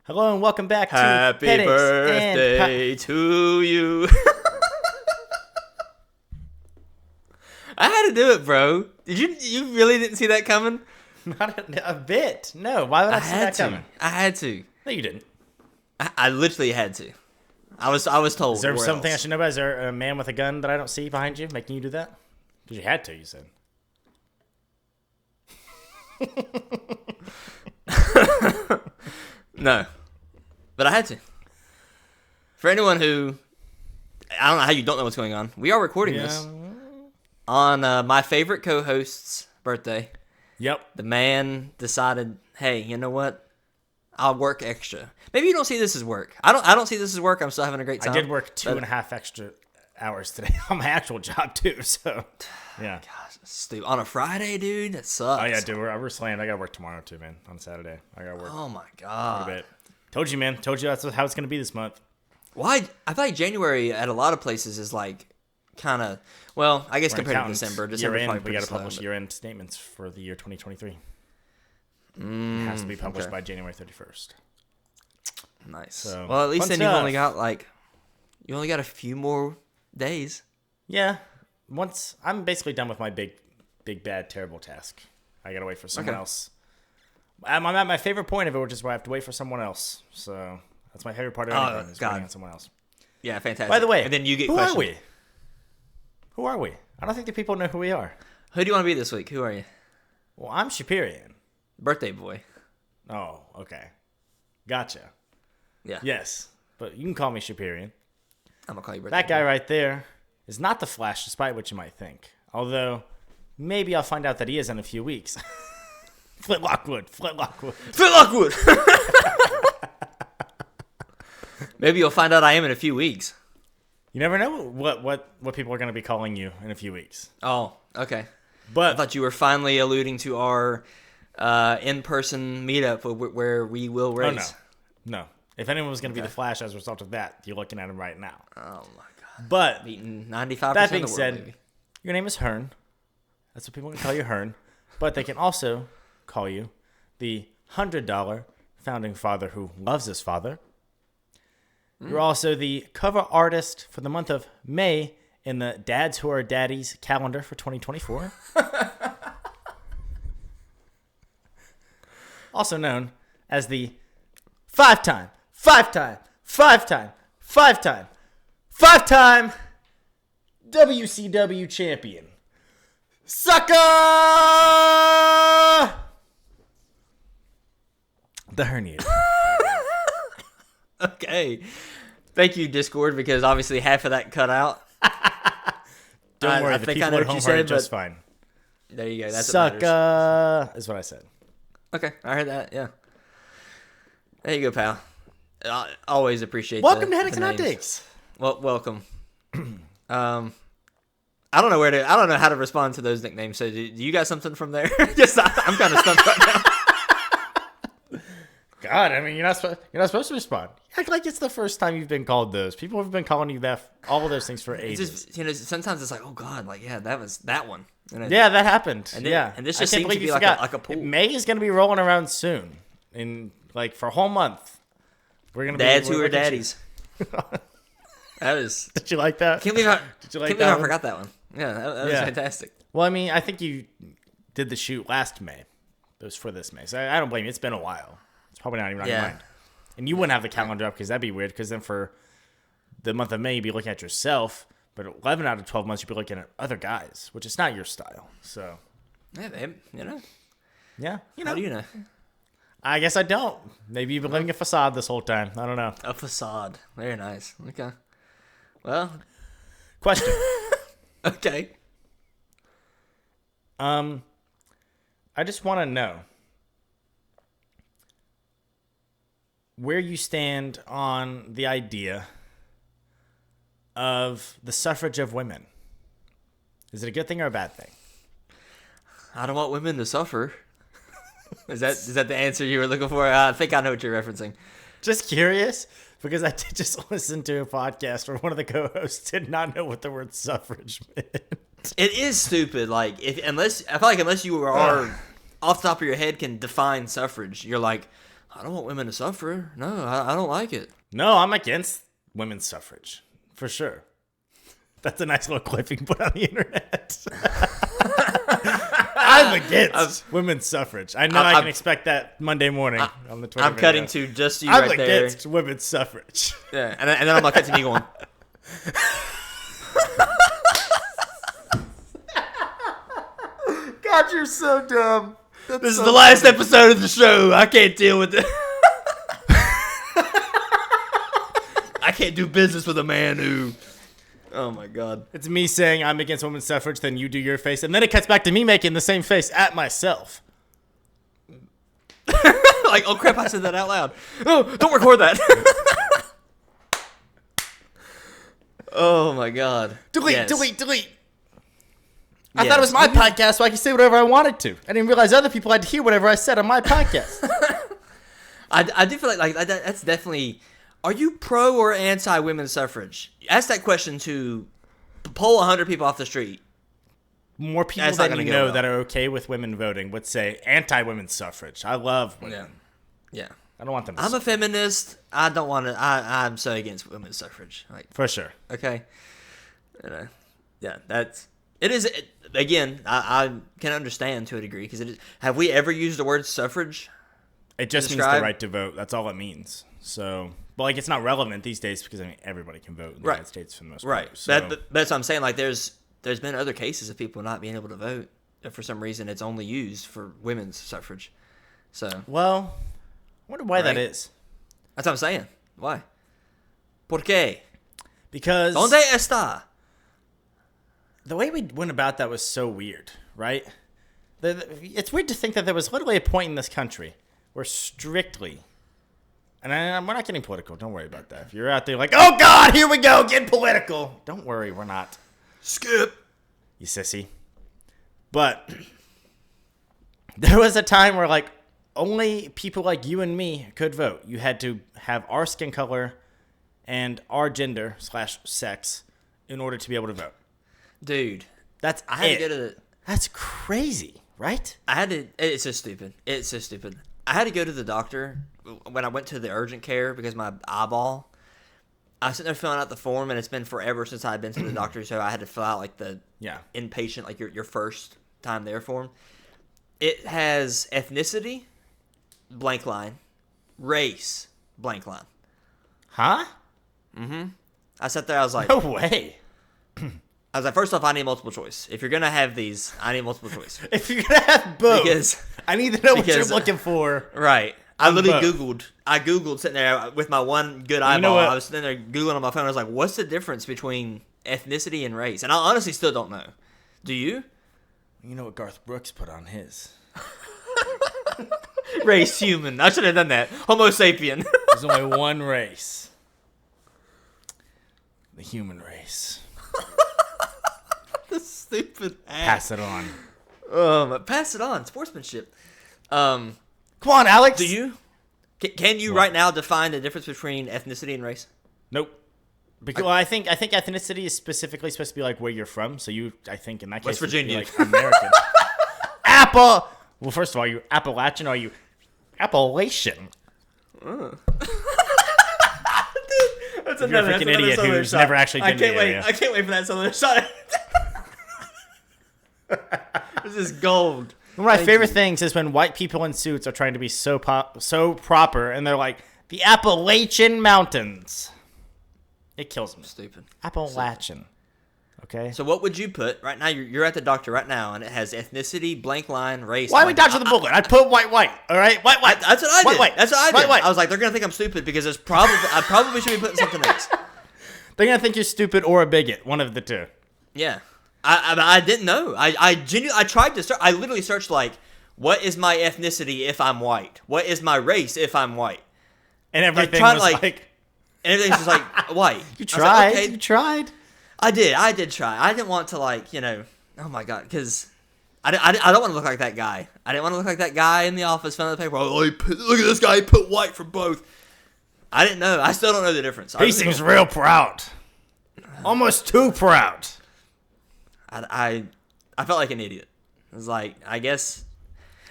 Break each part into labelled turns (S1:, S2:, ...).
S1: Hello and welcome back to
S2: Happy
S1: Headaches
S2: birthday to you. I had to do it, bro. You really didn't see that coming?
S1: Not a bit. No, why would I see that coming?
S2: I had to.
S1: No, you didn't.
S2: I literally had to. I was told.
S1: Is there
S2: where
S1: something
S2: else?
S1: I should know about? Is there a man with a gun that I don't see behind you making you do that? Because you had to, you said.
S2: No. But I had to. For anyone who, I don't know how you don't know what's going on. We are recording this on my favorite co-host's birthday.
S1: Yep.
S2: The man decided, hey, you know what? I'll work extra. Maybe you don't see this as work. I don't see this as work. I'm still having a great time.
S1: I did work 2.5 extra hours today on my actual job too. So, yeah.
S2: Gosh, stupid. On a Friday, dude? That sucks.
S1: Oh yeah, dude. We're slammed. I gotta work tomorrow too, man. On Saturday, I gotta work.
S2: Oh my
S1: A
S2: god.
S1: bit. Told you, man. Told you that's how it's gonna be this month.
S2: Why? I feel like January at a lot of places is like kind of, well, I guess
S1: We're
S2: compared to
S1: accountants.
S2: December
S1: Year-end,
S2: probably
S1: we
S2: pretty
S1: gotta
S2: slow,
S1: publish
S2: but-
S1: year-end statements for the year 2023. It has to be published
S2: okay.
S1: by January 31st.
S2: Nice.
S1: So,
S2: Well, at least
S1: fun
S2: then you've
S1: stuff.
S2: only got you only got a few more days.
S1: Yeah. Once I'm basically done with my big bad terrible task. I gotta wait for someone
S2: Okay.
S1: else. I'm at my favorite point of it, which is where I have to wait for someone else. So that's my favorite part of anything is
S2: God.
S1: waiting on someone else.
S2: Yeah, fantastic.
S1: By the way,
S2: and then you get
S1: who
S2: questioned.
S1: are we? Who are we? I don't think the people know who we are.
S2: Who do you want to be this week? Who are you?
S1: Well, I'm Shapirian.
S2: Birthday boy.
S1: Oh, okay. Gotcha.
S2: Yeah.
S1: Yes. But you can call me Shapirian.
S2: I'm gonna call you birthday
S1: That guy
S2: boy.
S1: right there is not the Flash, despite what you might think. Although, maybe I'll find out that he is in a few weeks. Flint Lockwood.
S2: Phil Lockwood. Maybe you'll find out I am in a few weeks.
S1: You never know what people are going to be calling you in a few weeks.
S2: Oh, okay. I
S1: But
S2: thought you were finally alluding to our in-person meetup where we will race.
S1: no. If anyone was going to be the Flash as a result of that, you're looking at him right now.
S2: Oh my god.
S1: But
S2: Beating 95%
S1: that
S2: of
S1: being
S2: the world,
S1: said,
S2: baby.
S1: your name is Hearn. That's what people can call you, Hearn. But they can also call you the $100 founding father who loves his father. You're also the cover artist for the month of May in the Dads Who Are Daddies calendar for 2024. Also known as the five-time WCW champion. Sucker! The herniated.
S2: Okay. Thank you, Discord, because obviously half of that cut out.
S1: Don't worry,
S2: I
S1: the
S2: think
S1: people
S2: I know
S1: at
S2: what
S1: home
S2: you
S1: heard
S2: said,
S1: just
S2: but
S1: fine.
S2: there you go. That's what matters.
S1: Sucker is what I said.
S2: Okay, I heard that. Yeah. There you go, pal. I always appreciate.
S1: Welcome
S2: the,
S1: to Headaches
S2: the
S1: and
S2: names.
S1: Outtakes.
S2: Well, welcome. I don't know how to respond to those nicknames. So, do you got something from there? Yes, I'm kind of stumped right now.
S1: God, I mean, you're not supposed to respond. You act like it's the first time you've been called those. People have been calling you all of those things for
S2: It's
S1: ages.
S2: just, sometimes it's like, oh god, like yeah, that was that one. And
S1: Yeah, that happened.
S2: And
S1: I
S2: this just
S1: can't
S2: seems to
S1: believe
S2: be
S1: you
S2: like
S1: forgot.
S2: like a pool.
S1: May is going to be rolling around soon, for a whole month. We're gonna
S2: Dads
S1: be,
S2: who
S1: we're
S2: are
S1: looking at you.
S2: daddies. That is.
S1: Did you like that?
S2: Can't believe I
S1: Did you like
S2: can't believe
S1: that
S2: I
S1: one?
S2: forgot that one. Yeah, that was
S1: Yeah.
S2: fantastic.
S1: Well, I mean, I think you did the shoot last May. It was for this May, so I don't blame you. It's been a while. It's probably not even on your
S2: Yeah.
S1: mind. And you wouldn't have the calendar up because that'd be weird. Because then for the month of May, you'd be looking at yourself. But 11 out of 12 months, you'd be looking at other guys, which is not your style. So,
S2: Yeah, babe. You know.
S1: yeah,
S2: How do you know?
S1: I guess I don't. Maybe you've been living a facade this whole time. I don't know.
S2: A facade. Very nice. Okay. Well.
S1: Question.
S2: Okay.
S1: I just want to know where you stand on the idea of the suffrage of women. Is it a good thing or a bad thing?
S2: I don't want women to suffer. Is that the answer you were looking for? I think I know what you're referencing.
S1: Just curious, because I did just listen to a podcast where one of the co-hosts did not know what the word suffrage meant.
S2: It is stupid. Like I feel like unless you are off the top of your head can define suffrage, you're like, I don't want women to suffer. No, I don't like it.
S1: No, I'm against women's suffrage. For sure. That's a nice little clip you can put on the internet. I'm against women's suffrage. I know I can expect that Monday morning on the Twitter
S2: I'm
S1: video.
S2: cutting to just you
S1: I'm
S2: right there.
S1: against women's suffrage.
S2: Yeah, and then I'm going to cut to me going...
S1: God, you're so dumb.
S2: This is the last episode of the show. I can't deal with it. I can't do business with a man who... Oh, my God.
S1: It's me saying I'm against women's suffrage, then you do your face, and then it cuts back to me making the same face at myself.
S2: Like, oh, crap, I said that out loud. Oh, don't record that. Oh, my God.
S1: Delete. I thought it was my podcast, so I could say whatever I wanted to. I didn't realize other people had to hear whatever I said on my podcast.
S2: I do feel like that's definitely... Are you pro or anti women's suffrage? Ask that question to poll 100 people off the street.
S1: More people than you know that are okay with women voting would say anti-women's suffrage. I love women.
S2: Yeah.
S1: I don't want them to
S2: I'm a feminist. I don't want to... I'm so against women's suffrage. Like,
S1: for sure.
S2: Okay. Yeah, that's... It is... Again, I can understand to a degree, because it is... Have we ever used the word suffrage?
S1: It just means the right to vote. That's all it means. So... But, like, it's not relevant these days because, I mean, everybody can vote in the United States for the most part.
S2: Right.
S1: So.
S2: That's what I'm saying. Like, there's been other cases of people not being able to vote. And for some reason, it's only used for women's suffrage. So.
S1: Well, I wonder why that is.
S2: That's what I'm saying. Why? ¿Por qué?
S1: Because.
S2: ¿Dónde está?
S1: The way we went about that was so weird, right? It's weird to think that there was literally a point in this country where strictly... And we're not getting political. Don't worry about that. If you're out there like, oh, God, here we go, get political. Don't worry, we're not.
S2: Skip.
S1: You sissy. But there was a time where, like, only people like you and me could vote. You had to have our skin color and our gender/sex in order to be able to vote.
S2: Dude.
S1: That's That's crazy, right?
S2: It's so stupid. It's so stupid. I had to go to the doctor when I went to the urgent care because my eyeball. I was sitting there filling out the form, and it's been forever since I've been to the doctor, so I had to fill out like the inpatient, like your first time there form. It has ethnicity, blank line, race, blank line.
S1: Huh?
S2: Mm-hmm. I sat there, I was like...
S1: No way.
S2: I was like, first off, I need multiple choice. If you're going to have these, I need multiple choice.
S1: If you're going to have both, because I need to know what you're looking for.
S2: Right. I literally Googled sitting there with my one good eyeball. You know, I was sitting there Googling on my phone. I was like, what's the difference between ethnicity and race? And I honestly still don't know. Do you?
S1: You know what Garth Brooks put on his?
S2: Race, human. I should have done that. Homo sapien.
S1: There's only one race. The human race.
S2: The stupid ass.
S1: Pass it on.
S2: Pass it on. Sportsmanship.
S1: Come on, Alex.
S2: Do you? Can you right now define the difference between ethnicity and race?
S1: Nope. Because I think ethnicity is specifically supposed to be like where you're from. So I think in that case,
S2: West Virginia,
S1: like American. Well, first of all, are you Appalachian or are you Appalachian?
S2: Dude,
S1: that's another freaking idiot who's never actually been to the area.
S2: I can't wait for that southern shot. This is gold.
S1: One of my favorite things is when white people in suits are trying to be so proper, and they're like, the Appalachian Mountains. It kills me.
S2: Stupid.
S1: Appalachian. Okay?
S2: So what would you put? Right now, you're at the doctor right now, and it has ethnicity, blank line, race.
S1: Why are we dodging the bullet? I'd put white, all right? White.
S2: That's what I did.
S1: White.
S2: That's what I did.
S1: White.
S2: I was like, they're going to think I'm stupid because I probably should be putting something else.
S1: They're going to think you're stupid or a bigot. One of the two.
S2: Yeah. I didn't know. I genuinely tried to search. I literally searched like, what is my ethnicity if I'm white? What is my race if I'm white?
S1: And everything was like
S2: and everything's just like white.
S1: You tried.
S2: Like, okay.
S1: You tried.
S2: I did try. I didn't want to oh my God, because I don't want to look like that guy. I didn't want to look like that guy in the office filling out the paper. Oh, look at this guy. He put white for both. I didn't know. I still don't know the difference.
S1: He seems real proud. Almost too proud.
S2: I felt like an idiot. I was like, I guess.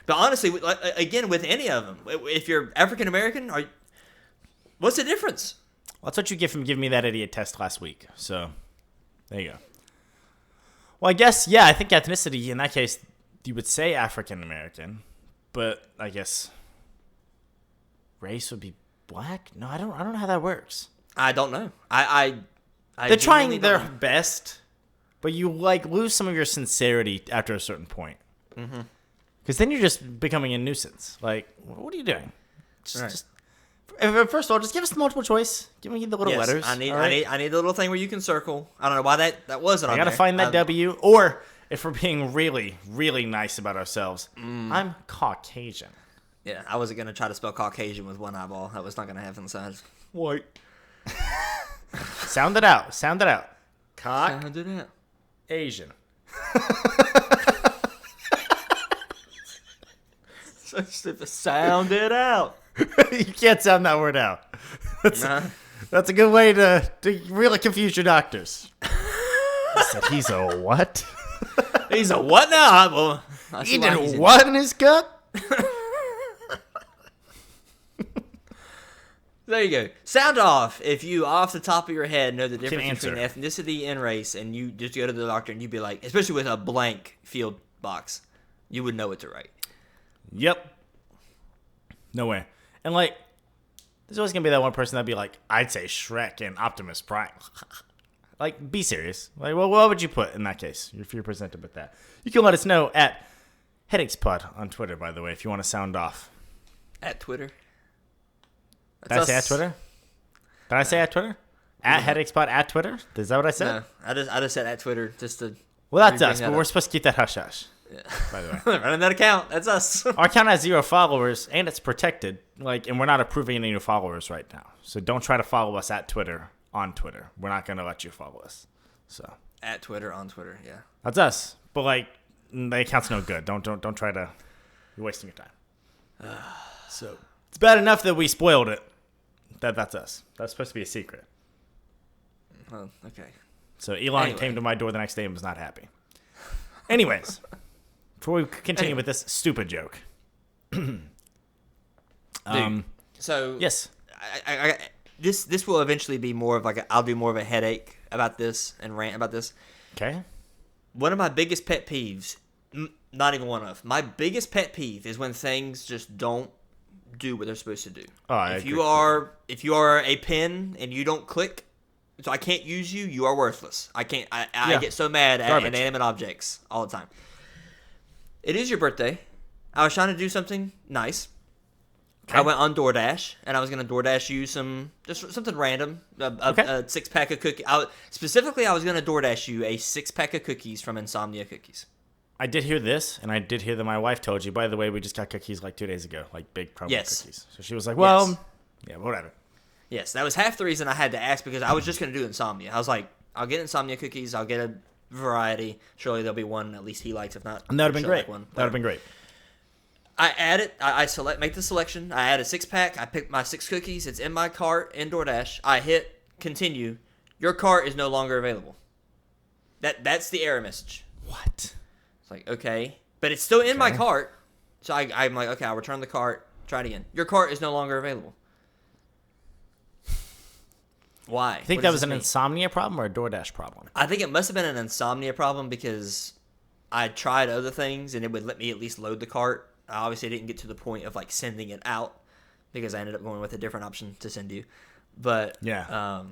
S2: But honestly, again, with any of them, if you're African American, what's the difference?
S1: Well, that's what you get from giving me that idiot test last week. So, there you go. Well, I guess, yeah, I think ethnicity, in that case, you would say African American, but I guess race would be black? No, I don't know how that works.
S2: I don't know.
S1: They're trying their best, but you, lose some of your sincerity after a certain point. Mm-hmm. Because then you're just becoming a nuisance. Like, what are you doing? Just first of all, just give us the multiple choice. Give me the little letters.
S2: I need the little thing where you can circle. I don't know why that wasn't on there.
S1: I gotta find that W. Or if we're being really, really nice about ourselves, I'm Caucasian.
S2: Yeah, I wasn't gonna try to spell Caucasian with one eyeball. That was not gonna happen.
S1: White. Sound it out.
S2: Sound it out.
S1: Asian.
S2: So stupid. Sound it out.
S1: You can't sound that word out. That's a good way to really confuse your doctors. He said he's a what?
S2: He's a what now? Well,
S1: he did what in his cup?
S2: There you go. Sound off if you, off the top of your head, know the difference between ethnicity and race, and you just go to the doctor and you'd be like, especially with a blank field box, you would know what to write.
S1: Yep. No way. And, there's always going to be that one person that'd be like, I'd say Shrek and Optimus Prime. Be serious. Well, what would you put in that case if you're presented with that? You can let us know at HeadacheSpot on Twitter, by the way, if you want to sound off.
S2: At Twitter?
S1: Did I say at Twitter? Did I say at Twitter? At HeadacheSpot at Twitter? Is that what I said?
S2: No, I just said at Twitter just to...
S1: Well, that's us, but we're supposed to keep that hush-hush.
S2: Yeah.
S1: By the way.
S2: Running that account. That's us.
S1: Our account has 0 followers, and it's protected. And we're not approving any new followers right now. So don't try to follow us at Twitter on Twitter. We're not going to let you follow us. So
S2: at Twitter on Twitter, yeah.
S1: That's us. But the account's no good. Don't try to. You're wasting your time. So it's bad enough that we spoiled it. That's us. That's supposed to be a secret.
S2: Oh, okay.
S1: So Elon came to my door the next day and was not happy. Anyways, before we continue with this stupid joke.
S2: So
S1: yes,
S2: this will eventually be more of I'll do more of a headache about this and rant about this.
S1: Okay.
S2: One of my biggest pet peeves, not even one of my biggest pet peeve, is when things just don't do what they're supposed to do.
S1: Oh,
S2: if you are a pin and you don't click, so I can't use you, you are worthless. I get so mad at inanimate objects all the time. It is your birthday. I was trying to do something nice. Okay. I went on DoorDash, and I was going to DoorDash you just something random, a 6-pack of cookies. I was going to DoorDash you a 6-pack of cookies from Insomnia Cookies.
S1: I did hear this, and I did hear that my wife told you, by the way, we just got cookies 2 days ago, big promo cookies. So she was like, well, yeah, whatever.
S2: Yes, that was half the reason I had to ask, because I was just going to do Insomnia. I was like, I'll get Insomnia Cookies, I'll get a variety. Surely there'll be one at least he likes, if not.
S1: And that would have been great. That would have been great.
S2: I add it. I make the selection. I add a 6-pack. I pick my 6 cookies. It's in my cart in DoorDash. I hit continue. Your cart is no longer available. That's the error message.
S1: What?
S2: It's like, okay, but it's still in my cart. So I'm like, okay, I'll return the cart. Try it again. Your cart is no longer available. Why?
S1: You think that was an Insomnia problem or a DoorDash problem?
S2: I think it must have been an Insomnia problem, because I tried other things and it would let me at least load the cart. I obviously didn't get to the point of sending it out, because I ended up going with a different option to send you. But yeah.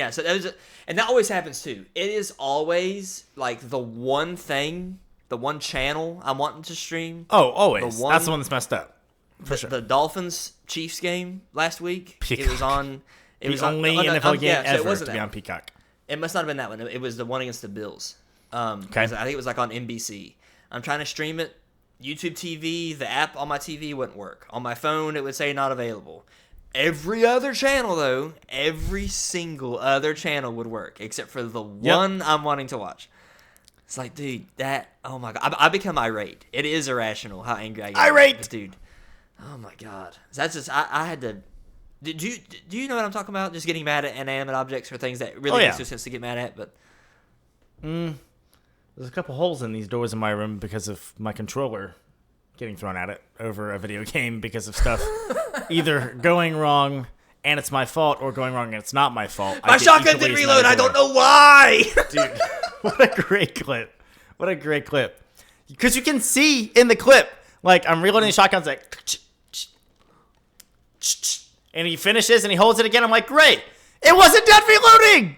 S2: So that was, and that always happens too. It is always the one thing, the one channel I'm wanting to stream.
S1: Oh, always. That's the one that's messed up. For sure.
S2: The Dolphins Chiefs game last week.
S1: Peacock.
S2: It was on. It was
S1: only NFL game ever to be on Peacock.
S2: It must not have been that one. It was the one against the Bills.
S1: Okay.
S2: I think it was on NBC. I'm trying to stream it. YouTube TV, the app on my TV wouldn't work. On my phone, it would say not available. Every other channel, though, every single other channel would work, except for the one I'm wanting to watch. It's like, dude, oh my God. I become irate. It is irrational how angry I get.
S1: Irate!
S2: But dude, oh my God. That's just, I had to, do you know what I'm talking about? Just getting mad at inanimate objects or things that really makes no sense to get mad at, but.
S1: There's a couple holes in these doors in my room because of my controller getting thrown at it over a video game because of stuff either going wrong and it's my fault or going wrong and it's not my fault.
S2: My shotgun didn't reload. I don't know why.
S1: Dude, what a great clip. What a great clip. Because you can see in the clip, like, I'm reloading the shotgun, it's like, and he finishes and he holds it again. I'm like, great. It wasn't done reloading.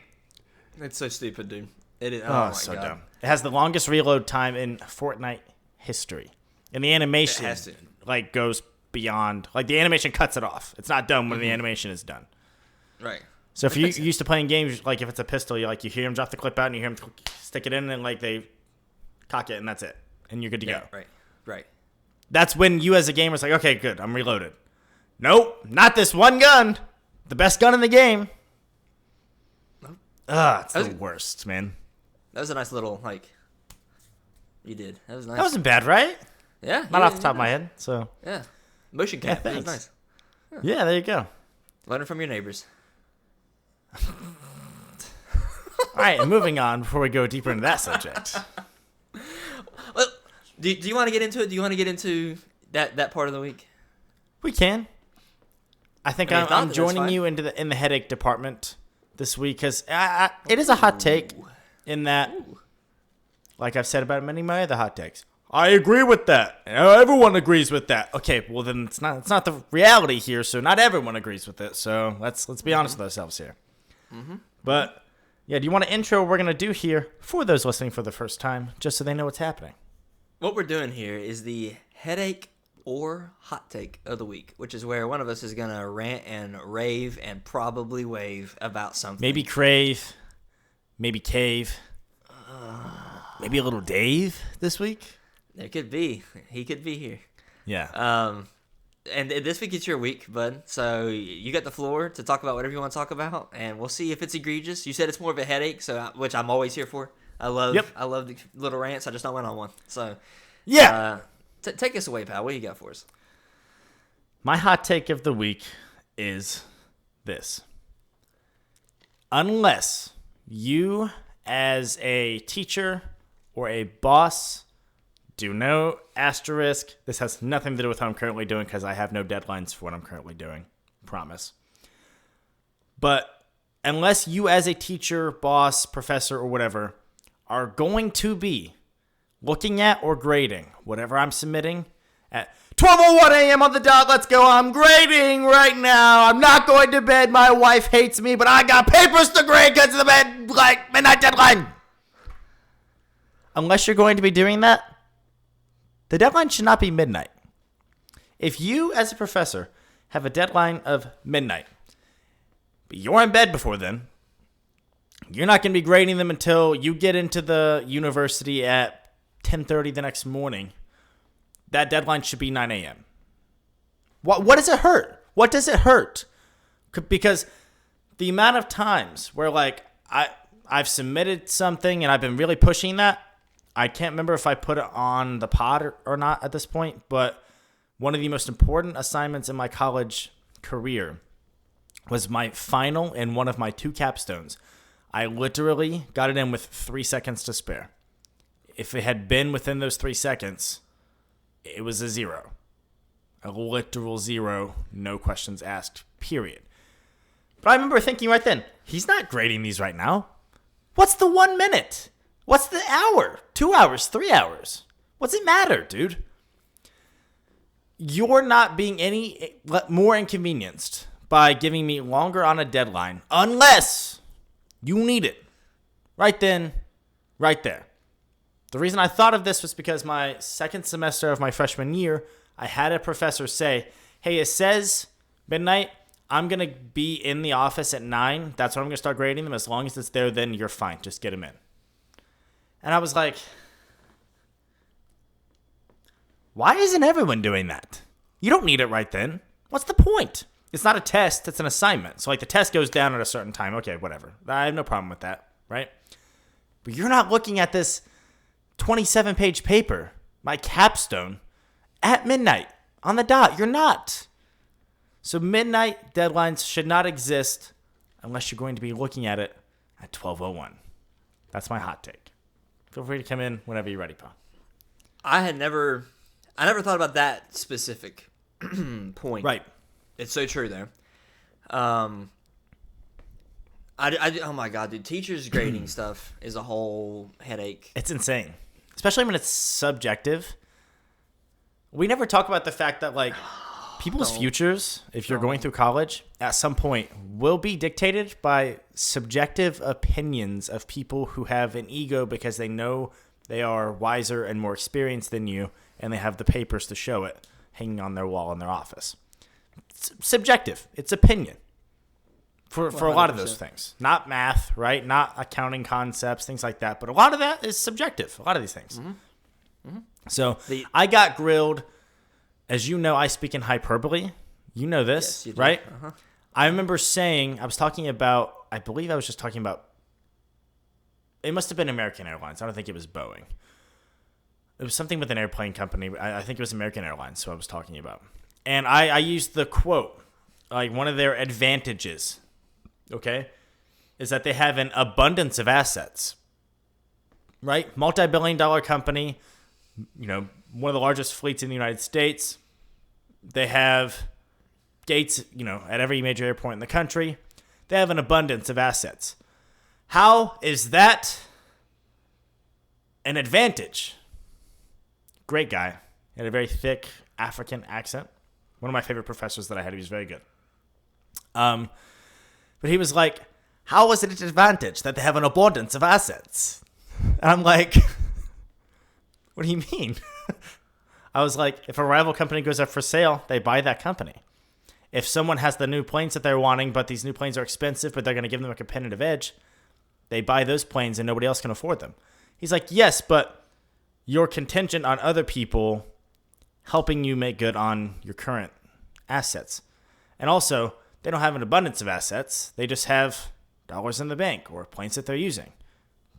S2: It's so stupid, dude. It is.
S1: Oh, so dumb. It has the longest reload time in Fortnite history. And the animation, like, goes beyond. Like, the animation cuts it off. It's not done when the animation is done.
S2: Right.
S1: So if you're used to playing games, like, if it's a pistol, you hear him drop the clip out and you hear him stick it in and, like, they cock it and that's it. And you're good to go.
S2: Right.
S1: That's when you as a gamer is like, okay, good, I'm reloaded. Nope, not this one gun. The best gun in the game.
S2: Nope.
S1: It's the worst, man.
S2: That was a nice little, like, you did. That was nice.
S1: That wasn't bad, right?
S2: Yeah.
S1: Not off the top of my head, so.
S2: Yeah. Motion cap. That was nice.
S1: Yeah, there you go.
S2: Learn from your neighbors.
S1: All right, moving on before we go deeper into that subject.
S2: Well, do you want to get into it? Do you want to get into that part of the week?
S1: We can. I think I'm joining you in the headache department this week because it is a hot take in that, like I've said about many of my other hot takes, I agree with that. Everyone agrees with that. Okay, well then it's not the reality here, so not everyone agrees with it. So let's be honest with ourselves here. Mm-hmm. But yeah, do you want an intro we're gonna do here for those listening for the first time, just so they know what's happening?
S2: What we're doing here is the headache or hot take of the week, which is where one of us is going to rant and rave and probably wave about something.
S1: Maybe crave, maybe cave, maybe a little Dave this week.
S2: There could be. He could be here.
S1: Yeah.
S2: And this week it's your week, bud. So you got the floor to talk about whatever you want to talk about, and we'll see if it's egregious. You said it's more of a headache, which I'm always here for. I love the little rants. I just not went on one. So
S1: yeah.
S2: Take us away, pal. What do you got for us?
S1: My hot take of the week is this. Unless you, as a teacher or a boss, do no asterisk. This has nothing to do with what I'm currently doing because I have no deadlines for what I'm currently doing. Promise. But unless you, as a teacher, boss, professor, or whatever, are going to be looking at or grading whatever I'm submitting at 12:01 a.m. on the dot. Let's go. I'm grading right now. I'm not going to bed. My wife hates me, but I got papers to grade because of the midnight deadline. Unless you're going to be doing that, the deadline should not be midnight. If you, as a professor, have a deadline of midnight, but you're in bed before then, you're not going to be grading them until you get into the university at 10:30 the next morning. That deadline should be 9 a.m. What does it hurt? What does it hurt? Because the amount of times where, like, I've submitted something and I've been really pushing that, I can't remember if I put it on the pod or not at this point, but one of the most important assignments in my college career was my final and one of my 2 capstones. I literally got it in with 3 seconds to spare. If it had been within those 3 seconds, it was a 0. A literal 0, no questions asked, period. But I remember thinking right then, he's not grading these right now. What's the 1 minute? What's the hour? 2 hours? 3 hours? What's it matter, dude? You're not being any more inconvenienced by giving me longer on a deadline unless you need it. Right then, right there. The reason I thought of this was because my second semester of my freshman year, I had a professor say, hey, it says midnight. I'm going to be in the office at 9. That's when I'm going to start grading them. As long as it's there, then you're fine. Just get them in. And I was like, why isn't everyone doing that? You don't need it right then. What's the point? It's not a test. It's an assignment. So, like, the test goes down at a certain time. Okay, whatever. I have no problem with that, right? But you're not looking at this 27-page paper, my capstone, at midnight on the dot. You're not. So midnight deadlines should not exist unless you're going to be looking at it at 12:01. That's my hot take. Feel free to come in whenever you're ready, Paul.
S2: I had never I never thought about that specific point.
S1: Right.
S2: It's so true, though. Oh my god, dude! Teachers grading stuff is a whole headache.
S1: It's insane, especially when it's subjective. We never talk about the fact that like people's futures, if you're going through college, at some point will be dictated by subjective opinions of people who have an ego because they know they are wiser and more experienced than you, and they have the papers to show it hanging on their wall in their office. It's subjective. It's opinion. For a lot of those things. Not math, right? Not accounting concepts, things like that. But a lot of that is subjective. A lot of these things. So I got grilled. As you know, I speak in hyperbole. You know this,
S2: yes,
S1: right? I remember saying, I believe I was just talking about, it must have been American Airlines. I don't think it was Boeing. It was something with an airplane company. I think it was American Airlines, so I was talking about. And I used the quote, like one of their advantages, okay, is that they have an abundance of assets, right? Multi-billion-dollar company, one of the largest fleets in the United States. They have gates, at every major airport in the country. They have an abundance of assets. How is that an advantage? Great guy. He had a very thick African accent. One of my favorite professors that I had. He was very good. But he was like, how is it an advantage that they have an abundance of assets? And I'm like, what do you mean? I was like, if a rival company goes up for sale, they buy that company. If someone has the new planes that they're wanting, but these new planes are expensive, but they're going to give them a competitive edge, they buy those planes and nobody else can afford them. He's like, yes, but you're contingent on other people helping you make good on your current assets. And also, they don't have an abundance of assets. They just have dollars in the bank or planes that they're using.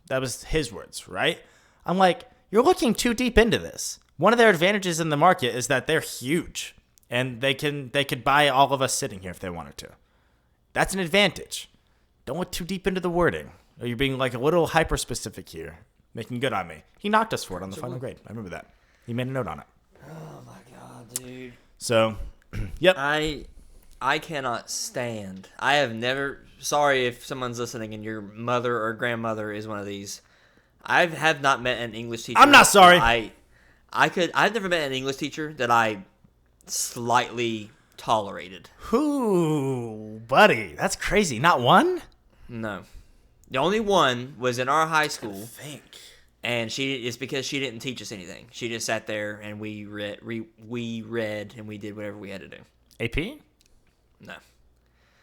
S1: That was his words, right? I'm like, you're looking too deep into this. One of their advantages in the market is that they're huge, and they could buy all of us sitting here if they wanted to. That's an advantage. Don't look too deep into the wording. Or you're being like a little hyper-specific here, making good on me. He knocked us for it on the final grade. I remember that. He made a note on it.
S2: Oh my god, dude.
S1: So, yep.
S2: I cannot stand. I have never. Sorry if someone's listening and your mother or grandmother is one of these. I have not met an English teacher.
S1: I'm not sorry.
S2: I've never met an English teacher that I slightly tolerated.
S1: Whoo, buddy, that's crazy. Not one?
S2: No. The only one was in our high school.
S1: I think.
S2: And it's because she didn't teach us anything. She just sat there and we read and we did whatever we had to do.
S1: AP?
S2: No.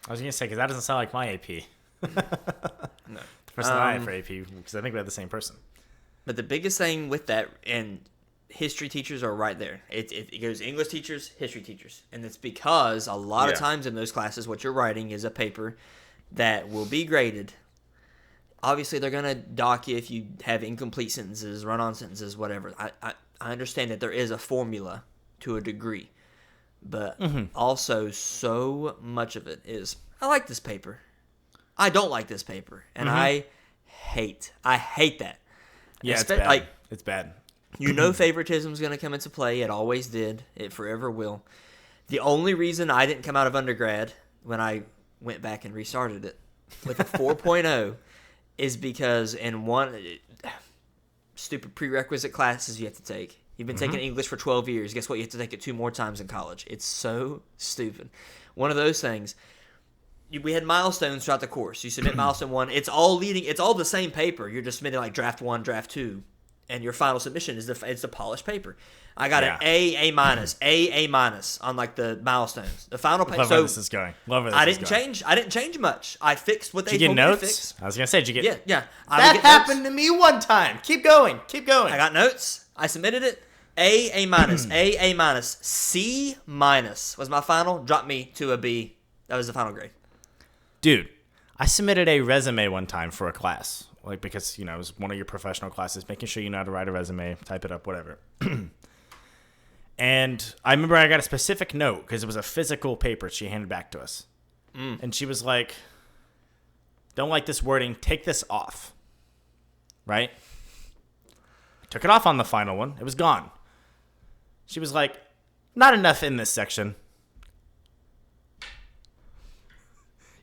S1: I was going to say, because that doesn't sound like my AP.
S2: No.
S1: The person I had for AP, because I think we had the same person.
S2: But the biggest thing with that, and history teachers are right there. It goes English teachers, history teachers. And it's because a lot of times in those classes, what you're writing is a paper that will be graded. Obviously, they're going to dock you if you have incomplete sentences, run-on sentences, whatever. I understand that there is a formula to a degree. But also, so much of it is, I like this paper. I don't like this paper. And I hate that.
S1: Yeah, it's bad. It's bad.
S2: You know favoritism is going to come into play. It always did. It forever will. The only reason I didn't come out of undergrad when I went back and restarted it with a 4.0 is because in one stupid prerequisite classes you have to take. You've been taking English for 12 years. Guess what? You have to take it 2 more times in college. It's so stupid. One of those things. We had milestones throughout the course. You submit milestone 1. It's all the same paper. You're just submitting like draft 1, draft 2. And your final submission is the polished paper. I got an A minus on like the milestones. The final paper.
S1: Love where this is going.
S2: I didn't change much. I fixed what they
S1: told
S2: me
S1: notes?
S2: to fix.
S1: I was gonna say, did you get?
S2: Yeah.
S1: That happened to me one time. Keep going.
S2: I got notes. I submitted it. A minus, A minus, C minus was my final. Dropped me to a B. That was the final grade.
S1: Dude, I submitted a resume one time for a class. Like, because, it was one of your professional classes, making sure you know how to write a resume, type it up, whatever. And I remember I got a specific note because it was a physical paper she handed back to us. And she was like, don't like this wording, take this off. Right? Took it off on the final one. It was gone. She was like, not enough in this section.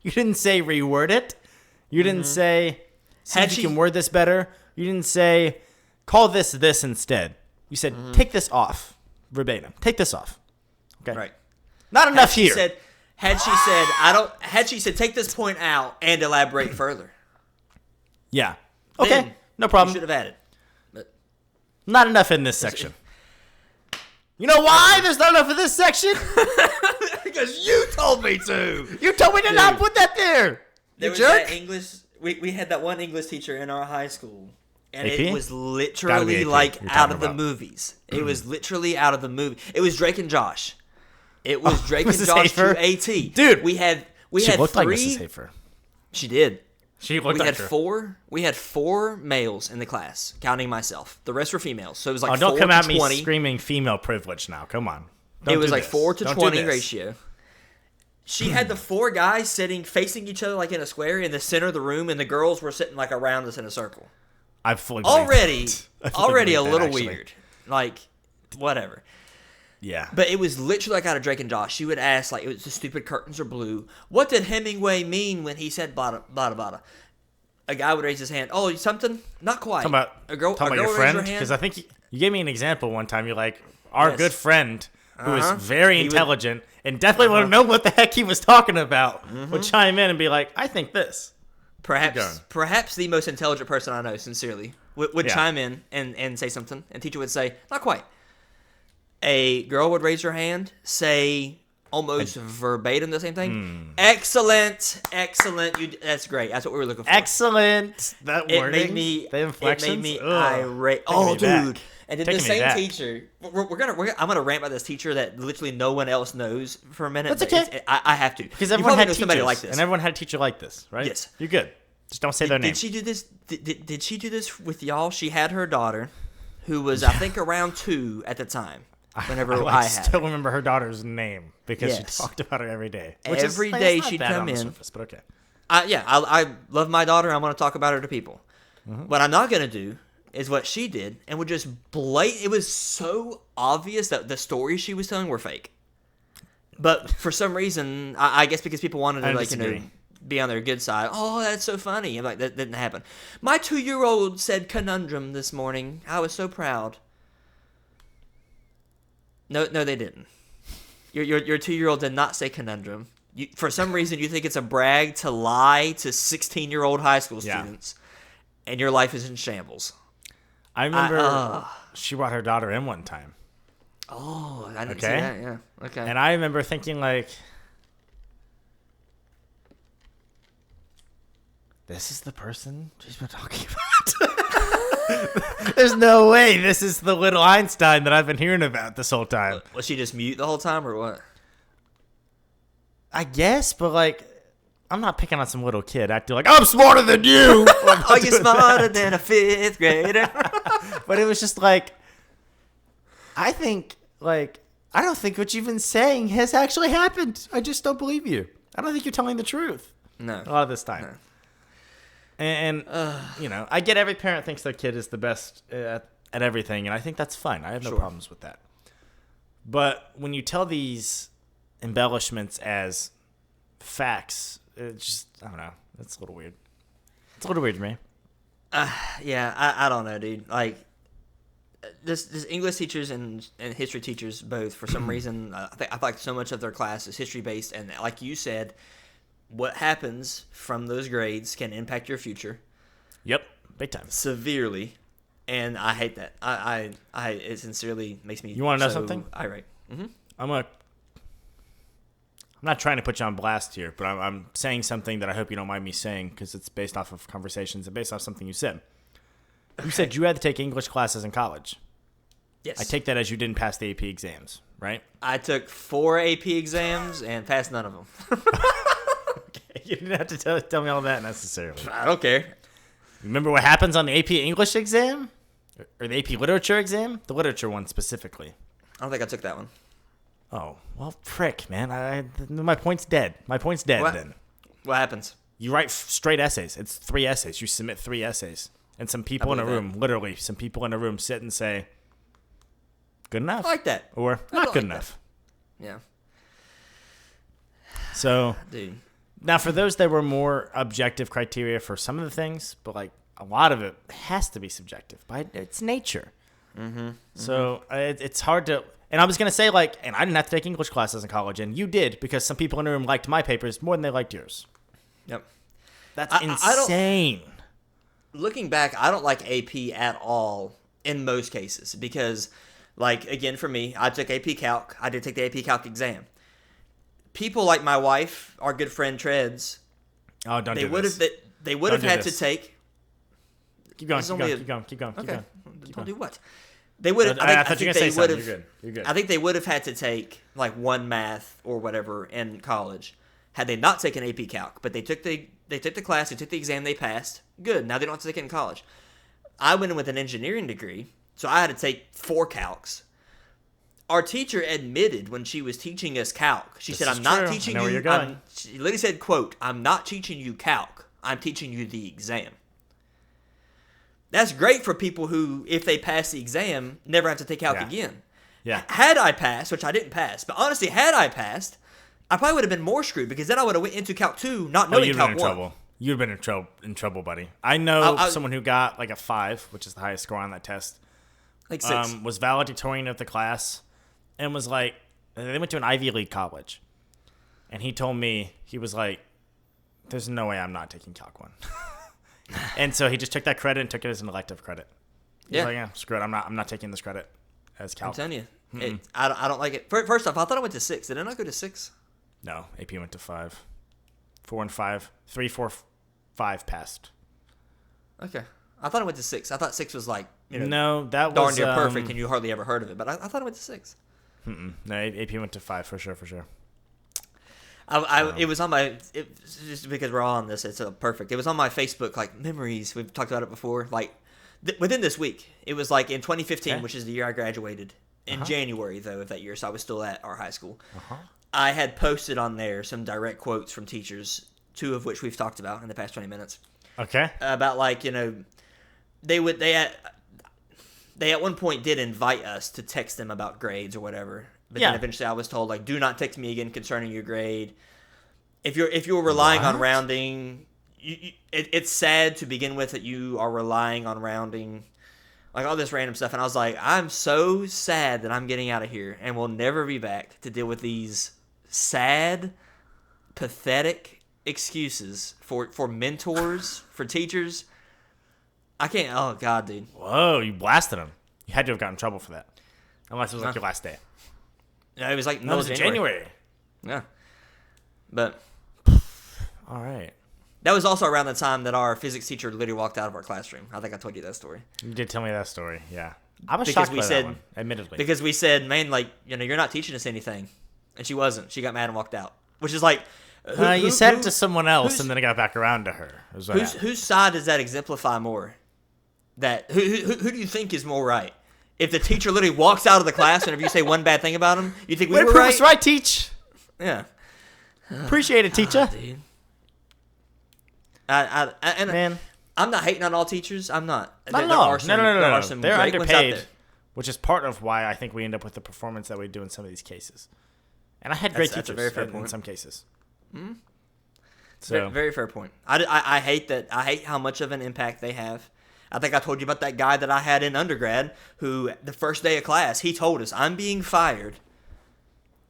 S1: You didn't say reword it. You didn't say, see if you can word this better. You didn't say, call this instead. You said, take this off. Verbatim. Take this off. Okay.
S2: Right.
S1: Not enough here.
S2: Had she said, take this point out and elaborate further.
S1: Yeah. Okay.
S2: Then
S1: No problem.
S2: You should have added. But
S1: not enough in this section. You know why there's not enough in this section?
S2: because you told me to.
S1: You told me to not put that there.
S2: There was that English. We had that one English teacher in our high school, and
S1: AP?
S2: it was literally like out of the movies. It was literally out of the movie. It was Drake and Josh. It was Drake and
S1: Mrs.
S2: Josh
S1: Hafer?
S2: to AT.
S1: Dude,
S2: we had
S1: she looked like
S2: three.
S1: Mrs. Hafer.
S2: She did.
S1: She looked
S2: We
S1: like
S2: had
S1: her.
S2: four. We had 4 males in the class, counting myself. The rest were females, so it was like
S1: Oh, don't
S2: 4
S1: come
S2: to
S1: at me
S2: 20.
S1: screaming female privilege now. Come on. Don't
S2: It was
S1: do
S2: like
S1: this.
S2: 4 to
S1: Don't do
S2: 20
S1: this.
S2: ratio. She had the 4 guys sitting facing each other like in a square in the center of the room, and the girls were sitting like around us in a circle.
S1: I fully believe
S2: Already
S1: that. I fully
S2: a
S1: believe that,
S2: little
S1: actually.
S2: weird. Like, whatever.
S1: Yeah.
S2: But it was literally like out of Drake and Josh. She would ask, like, it was the stupid curtains are blue. What did Hemingway mean when he said blah, blah, blah, blah? A guy would raise his hand. Oh, something? Not quite.
S1: Talking about,
S2: a girl
S1: talking
S2: would
S1: about your
S2: raise
S1: friend?
S2: her hand.
S1: Because I think you gave me an example one time. You're like, our
S2: Yes.
S1: good friend, who is
S2: Uh-huh.
S1: very
S2: He would-
S1: intelligent and definitely want to know what the heck he was talking about, would chime in and be like, I think this.
S2: Perhaps the most intelligent person I know, sincerely, would
S1: Yeah.
S2: chime in and say something, and teacher would say, not quite. A girl would raise her hand, say almost verbatim the same thing. Excellent. That's great. That's what we were looking for.
S1: Excellent. That
S2: It
S1: wording.
S2: made me.
S1: The inflections.
S2: It made me
S1: Ugh.
S2: irate.
S1: Taking
S2: Oh,
S1: me back.
S2: dude! And then
S1: Taking
S2: the
S1: me
S2: same
S1: back.
S2: teacher. I'm gonna rant about this teacher that literally no one else knows for a minute.
S1: That's
S2: but
S1: okay.
S2: I have to
S1: Because
S2: You
S1: everyone
S2: probably
S1: had
S2: know
S1: teachers,
S2: somebody like this.
S1: and everyone had a teacher like this, right?
S2: Yes.
S1: You're good. Just don't say their name.
S2: Did she do this? Did she do this with y'all? She had her daughter, who was I think around 2 at the time. Whenever I had
S1: still
S2: her.
S1: remember her daughter's name because
S2: Yes.
S1: she talked about her every day.
S2: Every
S1: like,
S2: day
S1: it's not
S2: she'd
S1: bad
S2: come
S1: on the
S2: in.
S1: surface, but okay.
S2: I love my daughter. I'm going to talk about her to people.
S1: Mm-hmm.
S2: What I'm not going to do is what she did and would just it was so obvious that the stories she was telling were fake. But for some reason, I guess because people wanted
S1: I
S2: to
S1: disagree.
S2: be on their good side. Oh, that's so funny. I'm like, that didn't happen. My 2-year-old said conundrum this morning. I was so proud. No, they didn't. Your 2-year-old did not say conundrum. For some reason, you think it's a brag to lie to 16-year-old high school
S1: Yeah.
S2: students, and your life is in shambles.
S1: I remember she brought her daughter in one time.
S2: Oh, I didn't see
S1: Okay.
S2: that. Yeah. Okay.
S1: And I remember thinking, like, this is the person she's been talking about? There's no way this is the little Einstein that I've been hearing about this whole time.
S2: Was she just mute the whole time, or what?
S1: I guess, but, like, I'm not picking on some little kid acting like, I'm smarter than you.
S2: Are you smarter than a 5th grader?
S1: But it was just like, I think, like, I don't think what you've been saying has actually happened. I just don't believe you. I don't think you're telling the truth
S2: No.
S1: a lot of this time.
S2: No.
S1: And you know, I get every parent thinks their kid is the best at everything, and I think that's fine. I have no
S2: Sure.
S1: problems with that. But when you tell these embellishments as facts, it just, I don't know. It's a little weird. It's a little weird to me.
S2: Yeah, I don't know, dude. Like, this English teachers and history teachers both, for some reason, I feel like so much of their class is history based, and like you said, what happens from those grades can impact your future
S1: Yep, big time.
S2: severely, and I hate that. It sincerely makes me.
S1: You wanna know
S2: so
S1: something?
S2: irate.
S1: I'm not trying to put you on blast here, but I'm saying something that I hope you don't mind me saying because it's based off of conversations and based off something you said. You said you had to take English classes in college.
S2: Yes,
S1: I take that as you didn't pass the AP exams, right?
S2: I took 4 AP exams and passed none of them.
S1: You didn't have to tell me all that necessarily.
S2: I don't care.
S1: Remember what happens on the AP English exam? Or the AP Literature exam? The Literature one specifically.
S2: I don't think I took that one.
S1: Oh, well, frick, man. My point's dead. My point's dead
S2: What?
S1: then.
S2: What happens?
S1: You write straight essays. It's 3 essays. You submit 3 essays. And some people in a
S2: believe
S1: room, literally, some people in a room sit and say, good enough.
S2: I like that.
S1: Or not good enough.
S2: Yeah.
S1: So,
S2: Dude.
S1: now for those that were more objective criteria for some of the things, but like a lot of it has to be subjective by its nature. So it's hard to, and I was going to say like, and I didn't have to take English classes in college, and you did because some people in the room liked my papers more than they liked yours.
S2: Yep.
S1: That's insane.
S2: Looking back, I don't like AP at all in most cases because, like, again, for me, I took AP Calc. I did take the AP Calc exam. People like my wife, our good friend Treads,
S1: Oh, don't
S2: they
S1: do
S2: would
S1: this.
S2: have they would have
S1: Don't do
S2: had to
S1: this.
S2: take.
S1: Keep going,
S2: It's
S1: keep
S2: only
S1: going,
S2: a-
S1: keep going, keep going, keep
S2: Okay,
S1: going.
S2: don't do what? They would have.
S1: I thought you were going to say something. You're good. You're good.
S2: I think they would have had to take like one math or whatever in college had they not taken AP Calc. But they took the class, they took the exam, they passed. Good. Now they don't have to take it in college. I went in with an engineering degree, so I had to take 4 calcs. Our teacher admitted when she was teaching us calc, she said,
S1: is
S2: "I'm not
S1: true.
S2: teaching
S1: I know where
S2: you."
S1: you're going.
S2: She literally said, "Quote: I'm not teaching you calc. I'm teaching you the exam." That's great for people who, if they pass the exam, never have to take calc
S1: Yeah.
S2: again.
S1: Yeah.
S2: Had I passed, which I didn't pass, but honestly, had I passed, I probably would have been more screwed because then I would have went into Calc 2 not
S1: Oh,
S2: knowing
S1: you'd
S2: Calc
S1: been in
S2: 1.
S1: trouble. You'd have been in trouble, buddy. I know
S2: I-
S1: someone who got like a 5, which is the highest score on that test.
S2: Like 6.
S1: Was valedictorian of the class and was like, they went to an Ivy League college. And he told me, he was like, there's no way I'm not taking Calc 1. And so he just took that credit and took it as an elective credit. He was like, yeah, screw it. I'm not taking this credit as
S2: I'm
S1: Calc.
S2: telling you. I don't like it. First off, I thought I went to 6. Did I not go to 6?
S1: No, AP went to 5. 4 and 5. 3, 4, 5 passed.
S2: Okay. I thought I went to 6. I thought 6 was like,
S1: No, that
S2: darn
S1: was
S2: near perfect and you hardly ever heard of it. But I thought I went to 6.
S1: No, AP went to 5 for sure.
S2: It was on my, just because we're all on this, it's perfect. It was on my Facebook, like, memories. We've talked about it before. Like, within this week, it was like in 2015,
S1: Okay.
S2: which is the year I graduated. In January, though, of that year, so I was still at our high school.
S1: Uh-huh.
S2: I had posted on there some direct quotes from teachers, 2 of which we've talked about in the past 20 minutes.
S1: Okay.
S2: About, like, they at one point did invite us to text them about grades or whatever. But
S1: Yeah.
S2: then eventually I was told, like, do not text me again concerning your grade. If you're relying on
S1: What?
S2: rounding, it's sad to begin with that you are relying on rounding, like all this random stuff. And I was like, I'm so sad that I'm getting out of here and will never be back to deal with these sad, pathetic excuses for mentors, for teachers. I can't. Oh God, dude.
S1: Whoa, you blasted him. You had to have gotten in trouble for that. Unless it was like your last day.
S2: Yeah, it was like
S1: That was in January.
S2: Yeah, but
S1: All right.
S2: that was also around the time that our physics teacher literally walked out of our classroom. I think I told you that story.
S1: You did tell me that story. Yeah. I was
S2: Because
S1: shocked
S2: we
S1: by
S2: said-
S1: that one, admittedly.
S2: Because we said, man, like, you're not teaching us anything. And she wasn't. She got mad and walked out. Which is like...
S1: You said it to someone else,
S2: who's-
S1: and then it got back around to her. It was what happened.
S2: Whose side does that exemplify more? Who do you think is more right? If the teacher literally walks out of the class and if you say one bad thing about him, you think we
S1: Way to
S2: were
S1: prove
S2: right?
S1: us right, teach.
S2: Yeah.
S1: Appreciate it, teacher.
S2: Dude.
S1: Man.
S2: I'm not hating on all teachers. I'm not.
S1: Not at
S2: There
S1: all.
S2: are some-
S1: No.
S2: there are some
S1: They're
S2: great ones out
S1: underpaid,
S2: there.
S1: which is part of why I think we end up with the performance that we do in some of these cases. And I had great
S2: That's a
S1: teachers
S2: very fair
S1: in
S2: point.
S1: some cases. So,
S2: Very, very fair point. I hate that. I hate how much of an impact they have. I think I told you about that guy that I had in undergrad who, the first day of class, he told us, I'm being fired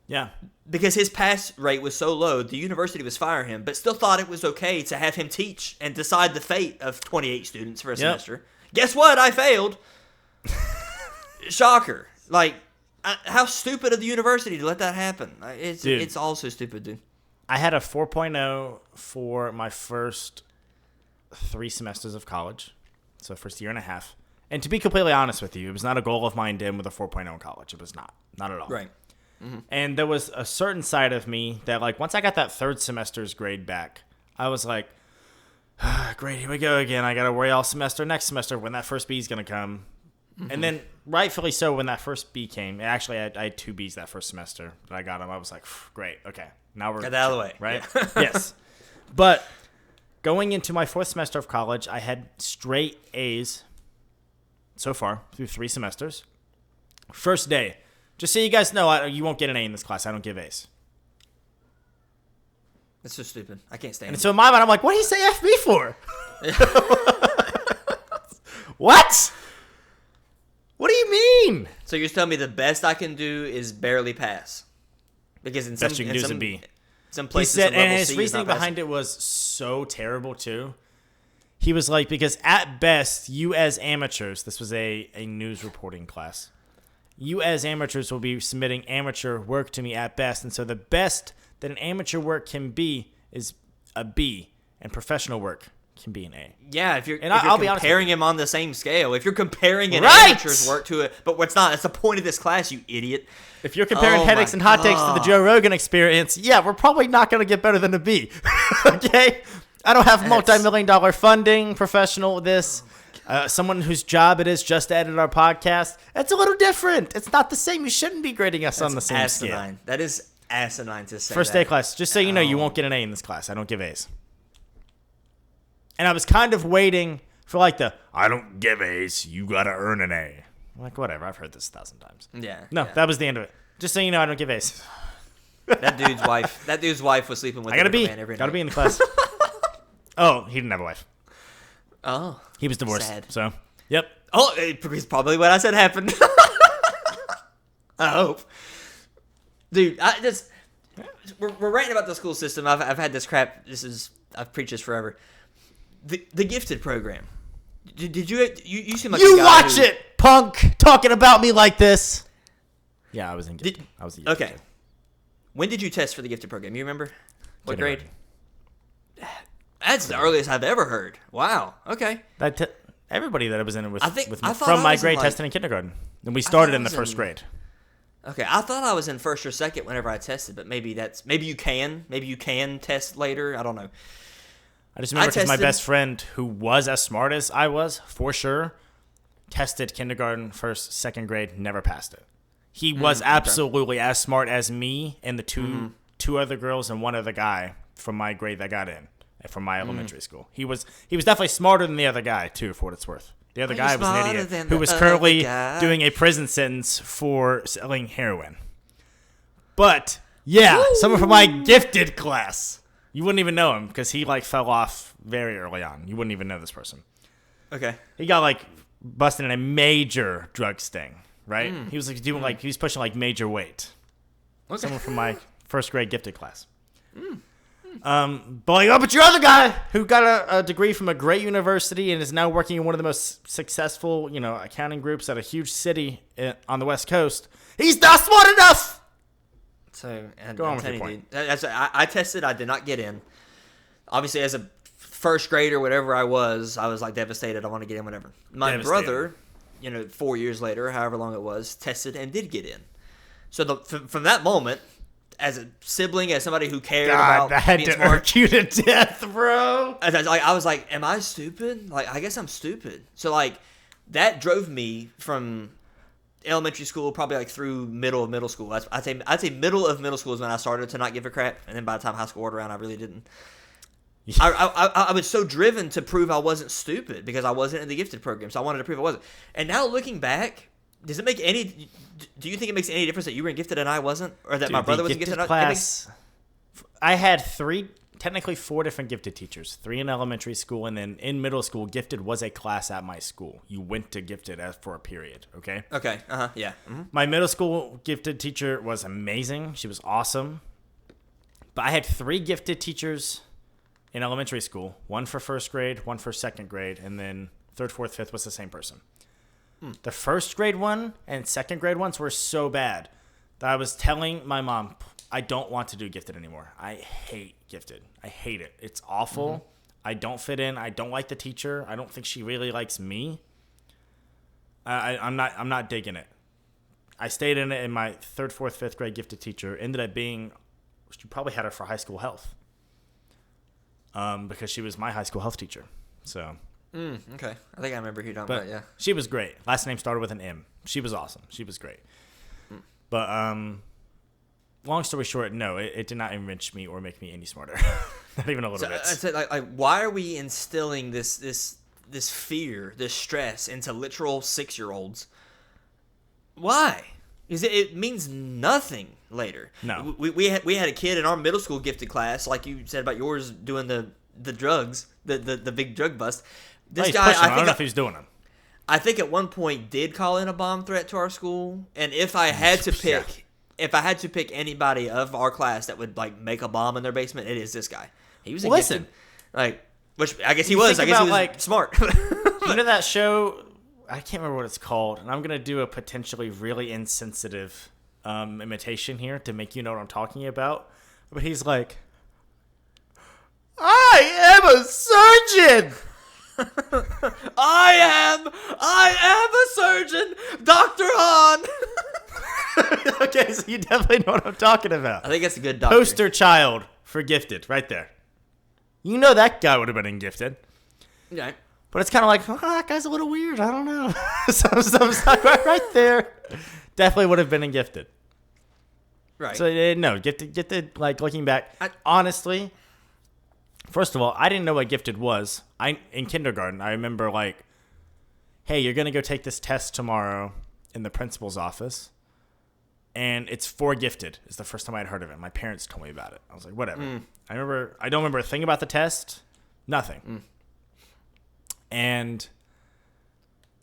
S1: yeah.
S2: because his pass rate was so low. The university was firing him, but still thought it was okay to have him teach and decide the fate of 28 students for a semester. Guess what? I failed. Shocker. Like, how stupid of the university to let that happen. It's all so stupid, dude.
S1: I had a 4.0 for my first 3 semesters of college. So first year and a half. And to be completely honest with you, it was not a goal of mine to end with a 4.0 in college. It was not. Not at all.
S2: Right.
S1: And there was a certain side of me that, like, once I got that third semester's grade back, I was like, great, here we go again. I got to worry all semester next semester when that first B is going to come. And then, rightfully so, when that first B came, actually, I had 2 Bs that first semester that I got them. I was like, great, okay. Now we're
S2: Get that out of the way.
S1: right?
S2: Yeah.
S1: Yes. But going into my 4th semester of college, I had straight A's so far through 3 semesters. First day. Just so you guys know, you won't get an A in this class. I don't give A's.
S2: That's so stupid. I can't stand
S1: And
S2: it.
S1: so in my mind, I'm like, what did he say F me for? What? What do you mean?
S2: So you're telling me the best I can do is barely pass? Because in
S1: Best you can do is a B.
S2: Some
S1: He
S2: places,
S1: said,
S2: a level
S1: and his
S2: C is
S1: reasoning
S2: not passing.
S1: behind it was so terrible too. He was like, because at best, you as amateurs, this was a news reporting class, you as amateurs will be submitting amateur work to me at best. And so the best that an amateur work can be is a B, and professional work can be an A.
S2: Yeah, if you're
S1: I'll be honest with
S2: comparing him on the same scale, if you're comparing an
S1: Right!
S2: amateur's work to it, but what's not? That's the point of this class, you idiot.
S1: If you're comparing
S2: Oh
S1: headaches
S2: my
S1: and hot takes to the
S2: God.
S1: Joe Rogan experience, yeah, we're probably not going to get better than a B. Okay? I don't have multi-million-dollar funding, professional, this. Someone whose job it is just to edit our podcast. It's a little different. It's not the same. You shouldn't be grading us on the same
S2: asinine.
S1: scale.
S2: That is asinine to say.
S1: First
S2: that.
S1: day class. Just so you know, you won't get an A in this class. I don't give A's. And I was kind of waiting for like I don't give A's. You got to earn an A. I'm like, whatever. I've heard this 1,000 times.
S2: Yeah.
S1: No,
S2: yeah.
S1: that was the end of it. Just so you know, I don't give A's.
S2: That dude's wife was sleeping with
S1: I got to
S2: a
S1: be.
S2: man every night.
S1: Got to be in the class. Oh, he didn't have a wife.
S2: Oh.
S1: He was divorced.
S2: Sad.
S1: So, yep.
S2: Oh, it's probably what I said happened. I hope. Dude, we're ranting about the school system. I've had this crap. I've preached this forever. The gifted program. Did you seem like
S1: You
S2: a guy
S1: watch
S2: who,
S1: it, punk, talking about me like this. Yeah, I was in gifted. I was a gifted.
S2: Okay. When did you test for the gifted program? You remember? What grade? That's the earliest I've ever heard. Wow. Okay.
S1: Everybody that I was in it with,
S2: I thought
S1: from
S2: I
S1: my
S2: was in,
S1: grade
S2: like-
S1: tested in kindergarten. And we started
S2: I
S1: in the
S2: was
S1: first
S2: in-
S1: grade.
S2: Okay, I thought I was in first or second whenever I tested, but maybe you can test later. I don't know.
S1: I just remember because my
S2: tested-
S1: best friend, who was as smart as I was, for sure, tested kindergarten, first, second grade, never passed it. He was absolutely as smart as me and the two other girls and one other guy from my grade that got in, from my elementary school. He was definitely smarter than the other guy, too, for what it's worth. The other guy was an
S2: smarter
S1: idiot
S2: than
S1: who
S2: the
S1: was
S2: other
S1: currently
S2: guy?
S1: doing a prison sentence for selling heroin. But, yeah, someone from my gifted class. You wouldn't even know him because he, fell off very early on. You wouldn't even know this person.
S2: Okay.
S1: He got, busted in a major drug sting, right? He was, doing, he was pushing, major weight.
S2: Okay.
S1: Someone from my first grade gifted class. But your other guy who got a degree from a great university and is now working in one of the most successful, accounting groups at a huge city on the West Coast, he's not smart enough!
S2: So,
S1: Go on with your point.
S2: I tested. I did not get in. Obviously, as a first grader, whatever I was devastated. I want to get in, whatever. My brother, 4 years later, however long it was, tested and did get in. So from that moment, as a sibling, as somebody who cared about
S1: that had
S2: being
S1: to
S2: smart,
S1: irk you to death, bro.
S2: I was like, am I stupid? I guess I'm stupid. So that drove me from elementary school probably through middle of middle school. I'd say middle of middle school is when I started to not give a crap, and then by the time high school rolled around, I really didn't. I was so driven to prove I wasn't stupid because I wasn't in the gifted program, so I wanted to prove I wasn't. And now looking back, do you think it makes any difference that you were in gifted and I wasn't, or that my brother wasn't gifted?
S1: Class, I had technically four different gifted teachers, 3 in elementary school, and then in middle school, gifted was a class at my school. You went to gifted for a period, okay?
S2: Okay, yeah. Mm-hmm.
S1: My middle school gifted teacher was amazing. She was awesome. But I had 3 gifted teachers in elementary school, 1 for first grade, 1 for second grade, and then 3rd, 4th, 5th was the same person. The first grade one and second grade ones were so bad that I was telling my mom, I don't want to do gifted anymore. I hate gifted. I hate it. It's awful. Mm-hmm. I don't fit in. I don't like the teacher. I don't think she really likes me. I'm not digging it. I stayed in it, and my 3rd, 4th, 5th grade gifted teacher ended up being, she probably had her for high school health. Because she was my high school health teacher. So.
S2: Okay. I think I remember who you're talking about, yeah.
S1: She was great. Last name started with an M. She was awesome. She was great. But long story short, no, it did not enrich me or make me any smarter. Not even a little bit.
S2: I said, why are we instilling this fear, this stress into literal 6-year-olds Why? Because it means nothing later.
S1: No.
S2: We had a kid in our middle school gifted class, like you said about yours, doing the drugs, the big drug bust. This guy,
S1: I don't know if he's doing them.
S2: I think at one point did call in a bomb threat to our school, and if I had to pick anybody of our class that would like make a bomb in their basement, it is this guy. He was gifted, like, which I guess he was. I guess he was like smart.
S1: You know that show? I can't remember what it's called, and I'm gonna do a potentially really insensitive imitation here to make you know what I'm talking about. But he's like, "I am a surgeon."
S2: I am a surgeon, Dr. Hahn.
S1: Okay, so you definitely know what I'm talking about.
S2: I think that's a good doctor.
S1: Poster child for gifted, right there. You know that guy would have been in gifted.
S2: Yeah.
S1: But it's kind of like, oh, that guy's a little weird. I don't know. Some right there. Definitely would have been in gifted.
S2: Right.
S1: So, no, gifted, like, looking back, honestly, first of all, I didn't know what gifted was. In kindergarten, I remember, like, hey, you're going to go take this test tomorrow in the principal's office, and it's for gifted. It's the first time I'd heard of it. My parents told me about it. I was like, whatever. I don't remember a thing about the test. Nothing. And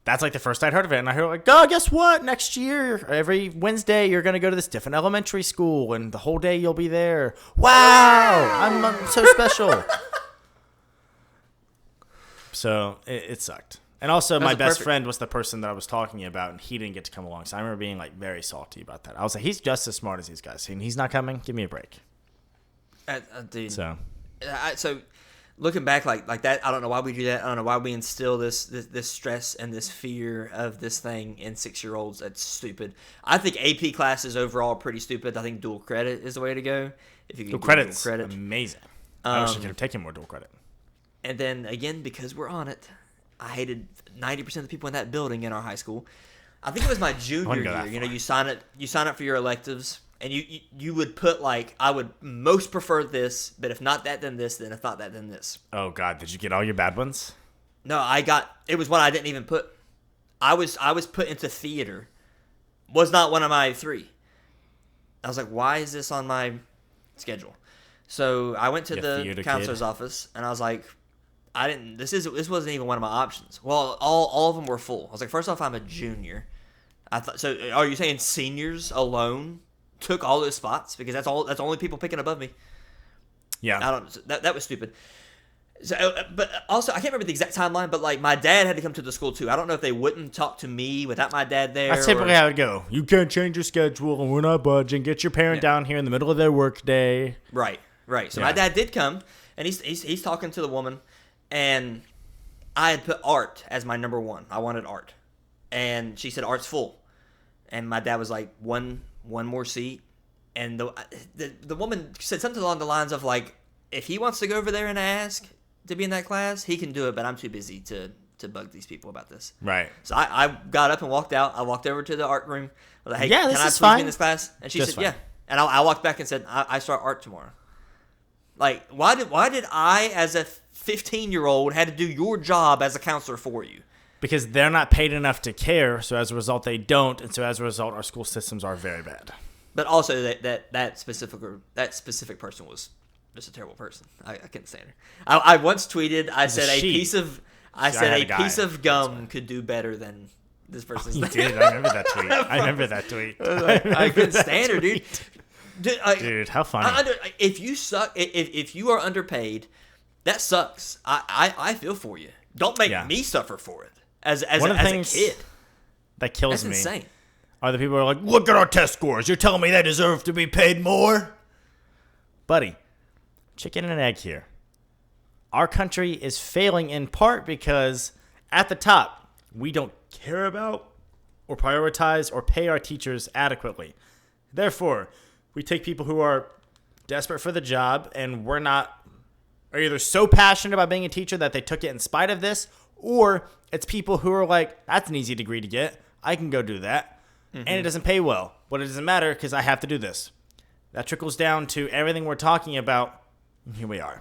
S1: that's like the first I'd heard of it. And I heard like, oh, guess what? Next year, every Wednesday, you're going to go to this different elementary school, and the whole day you'll be there. Wow. I'm so special. So it sucked. And also, my best friend was the person that I was talking about, and he didn't get to come along. So I remember being like very salty about that. I was like, he's just as smart as these guys, and he's not coming. Give me a break.
S2: Dude.
S1: So
S2: looking back like that, I don't know why we do that. I don't know why we instill this stress and this fear of this thing in 6-year-olds. That's stupid. I think AP classes overall are pretty stupid. I think dual credit is the way to go. If you can
S1: dual
S2: credit,
S1: amazing. I wish I could have taken more dual credit.
S2: And then again, because we're on it, I hated 90% of the people in that building in our high school. I think it was my junior year. You know, you sign up for your electives, and you would put like, I would most prefer this, but if not that, then this. Then if not that, then this.
S1: Oh God, did you get all your bad ones?
S2: No, it was one I didn't even put. I was put into theater. Was not one of my 3. I was like, why is this on my schedule? So I went to the counselor's office, and I was like, this wasn't even one of my options. Well, all of them were full. I was like, first off, I'm a junior. I thought, so are you saying seniors alone took all those spots? Because that's only people picking above me.
S1: Yeah.
S2: That was stupid. So, but also, I can't remember the exact timeline, but like my dad had to come to the school too. I don't know if they wouldn't talk to me without my dad there.
S1: That's typically how it go. You can't change your schedule, and we're not budging. Get your parent down here in the middle of their work day.
S2: Right. So my dad did come, and he's talking to the woman. And I had put art as my number 1. I wanted art. And she said, art's full. And my dad was like, one more seat. And the woman said something along the lines of like, if he wants to go over there and ask to be in that class, he can do it, but I'm too busy to bug these people about this.
S1: Right.
S2: So I got up and walked out. I walked over to the art room. I was like, hey,
S1: can
S2: I please be in this class? And she said, yeah. And I walked back and said, I start art tomorrow. Like, why did I, as a 15-year-old, had to do your job as a counselor for you?
S1: Because they're not paid enough to care, so as a result, they don't, and so as a result, our school systems are very bad.
S2: But also, that specific person was just a terrible person. I couldn't stand her. I once tweeted, I said a piece of gum could do better than this person's.
S1: You did. I remember that tweet.
S2: I couldn't stand her, dude.
S1: Dude, how funny.
S2: If you suck, if you are underpaid, that sucks. I feel for you. Don't make me suffer for it as a kid.
S1: That kills me.
S2: That's insane.
S1: Are the people who are like, look at our test scores. You're telling me they deserve to be paid more? Buddy, chicken and egg here. Our country is failing in part because at the top, we don't care about or prioritize or pay our teachers adequately. Therefore, we take people who are desperate for the job and are either so passionate about being a teacher that they took it in spite of this, or it's people who are like, that's an easy degree to get. I can go do that. And it doesn't pay well, but it doesn't matter because I have to do this. That trickles down to everything we're talking about. Here we are.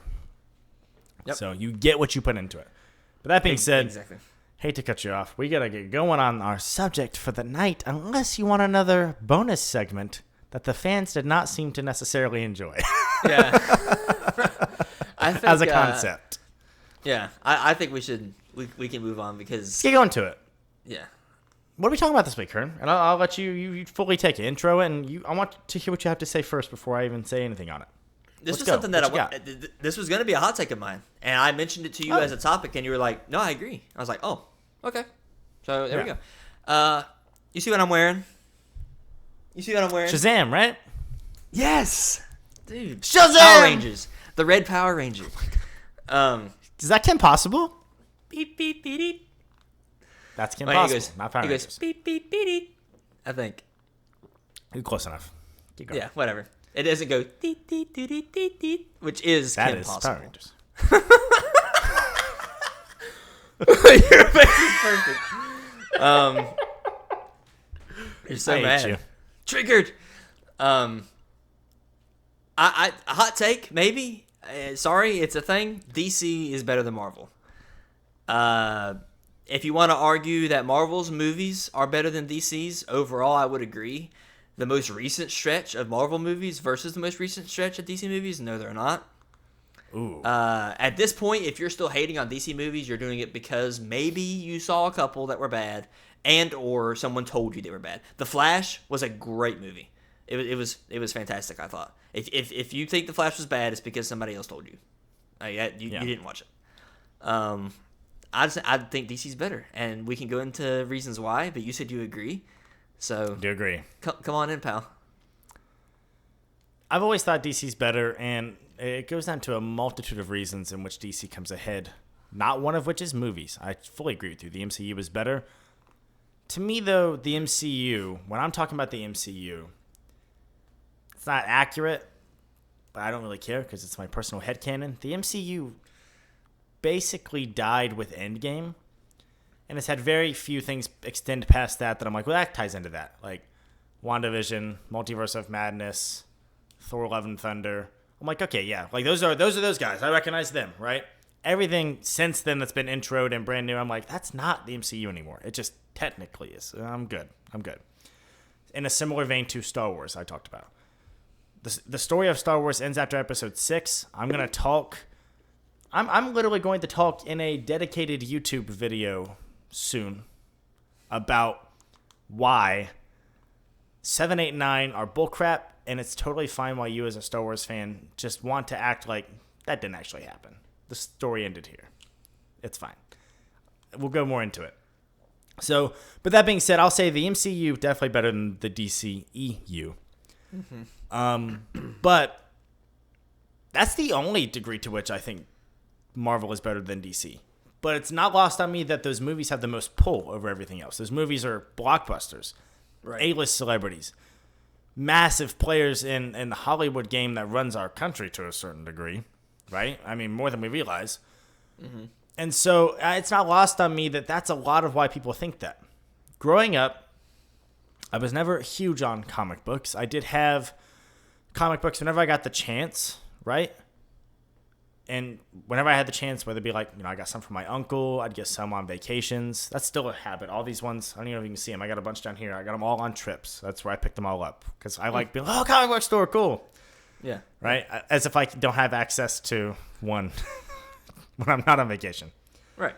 S1: Yep. So you get what you put into it. But that being said, hate to cut you off. We got to get going on our subject for the night, unless you want another bonus segment that the fans did not seem to necessarily enjoy.
S2: Yeah. I think,
S1: as a concept.
S2: Yeah, I think we can move on because...
S1: Let's get going to it.
S2: Yeah.
S1: What are we talking about this week, Kern? And I'll let you fully take it. Intro it, and I want to hear what you have to say first before I even say anything on it.
S2: This was something that this was going to be a hot take of mine, and I mentioned it to you as a topic, and you were like, "No, I agree." I was like, "Oh, okay." So there we go. You see what I'm wearing?
S1: Shazam, right?
S2: Yes, dude.
S1: Shazam!
S2: Power Rangers, the Red Power Ranger.
S1: Is that Kim Possible?
S2: Beep beep beep beep.
S1: That's Kim Possible, not Power Rangers.
S2: He goes beep beep beep beep. I think.
S1: You're close enough. Keep going.
S2: Yeah, whatever. It doesn't go deet, deet, deet, deet, deet, deet, which is
S1: that
S2: Kim
S1: is
S2: Possible.
S1: Power Rangers.
S2: Your face is perfect. You're so mad.
S1: You.
S2: Triggered. I hot take maybe. Sorry, it's a thing. DC is better than Marvel. If you want to argue that Marvel's movies are better than DC's, overall, I would agree. The most recent stretch of Marvel movies versus the most recent stretch of DC movies, no, they're not.
S1: Ooh.
S2: At this point, if you're still hating on DC movies, you're doing it because maybe you saw a couple that were bad, and or someone told you they were bad. The Flash was a great movie. It was fantastic. I thought. If you think The Flash was bad, it's because somebody else told you. You didn't watch it. I think DC's better, and we can go into reasons why. But you said you agree. So
S1: Do agree.
S2: Come on in, pal.
S1: I've always thought DC's better, and it goes down to a multitude of reasons in which DC comes ahead. Not one of which is movies. I fully agree with you. The MCU is better. To me, though, the MCU, when I'm talking about the MCU, it's not accurate, but I don't really care because it's my personal headcanon. The MCU basically died with Endgame. And it's had very few things extend past that I'm like, well, that ties into that. Like WandaVision, Multiverse of Madness, Thor: Love and Thunder. I'm like, okay, yeah. Like those are those guys. I recognize them, right? Everything since then that's been introed and brand new, I'm like, that's not the MCU anymore. It just technically is. I'm good. In a similar vein to Star Wars I talked about. The story of Star Wars ends after episode 6. I'm going to talk... I'm literally going to talk in a dedicated YouTube video soon about why 7, 8, 9 are bullcrap, and it's totally fine why you as a Star Wars fan just want to act like that didn't actually happen. The story ended here. It's fine. We'll go more into it. So, but that being said, I'll say the MCU definitely better than the DCEU. Mm-hmm. But that's the only degree to which I think Marvel is better than DC. But it's not lost on me that those movies have the most pull over everything else. Those movies are blockbusters, right. A-list celebrities, massive players in the Hollywood game that runs our country to a certain degree, right? I mean, more than we realize. Mm-hmm. And so it's not lost on me that that's a lot of why people think that. Growing up, I was never huge on comic books. I did have comic books whenever I got the chance, right? And whenever I had the chance, whether it be like, I got some from my uncle, I'd get some on vacations. That's still a habit. All these ones, I don't even know if you can see them. I got a bunch down here. I got them all on trips. That's where I picked them all up. Because I like being, comic book store, cool.
S2: Yeah.
S1: Right? As if I don't have access to one when I'm not on vacation.
S2: Right.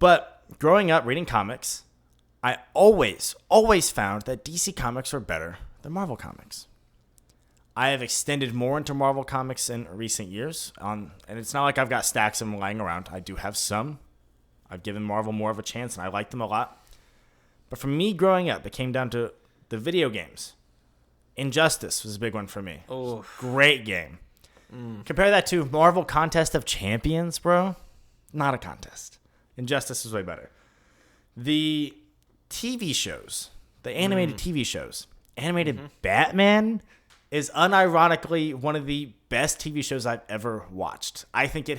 S1: But growing up reading comics, I always found that DC comics are better than Marvel comics. I have extended more into Marvel comics in recent years, and it's not like I've got stacks of them lying around. I do have some. I've given Marvel more of a chance, and I like them a lot. But for me growing up, it came down to the video games. Injustice was a big one for me.
S2: Oh,
S1: great game. Compare that to Marvel Contest of Champions, bro. Not a contest. Injustice is way better. The TV shows, the animated TV shows, animated Batman is unironically one of the best TV shows I've ever watched. I think it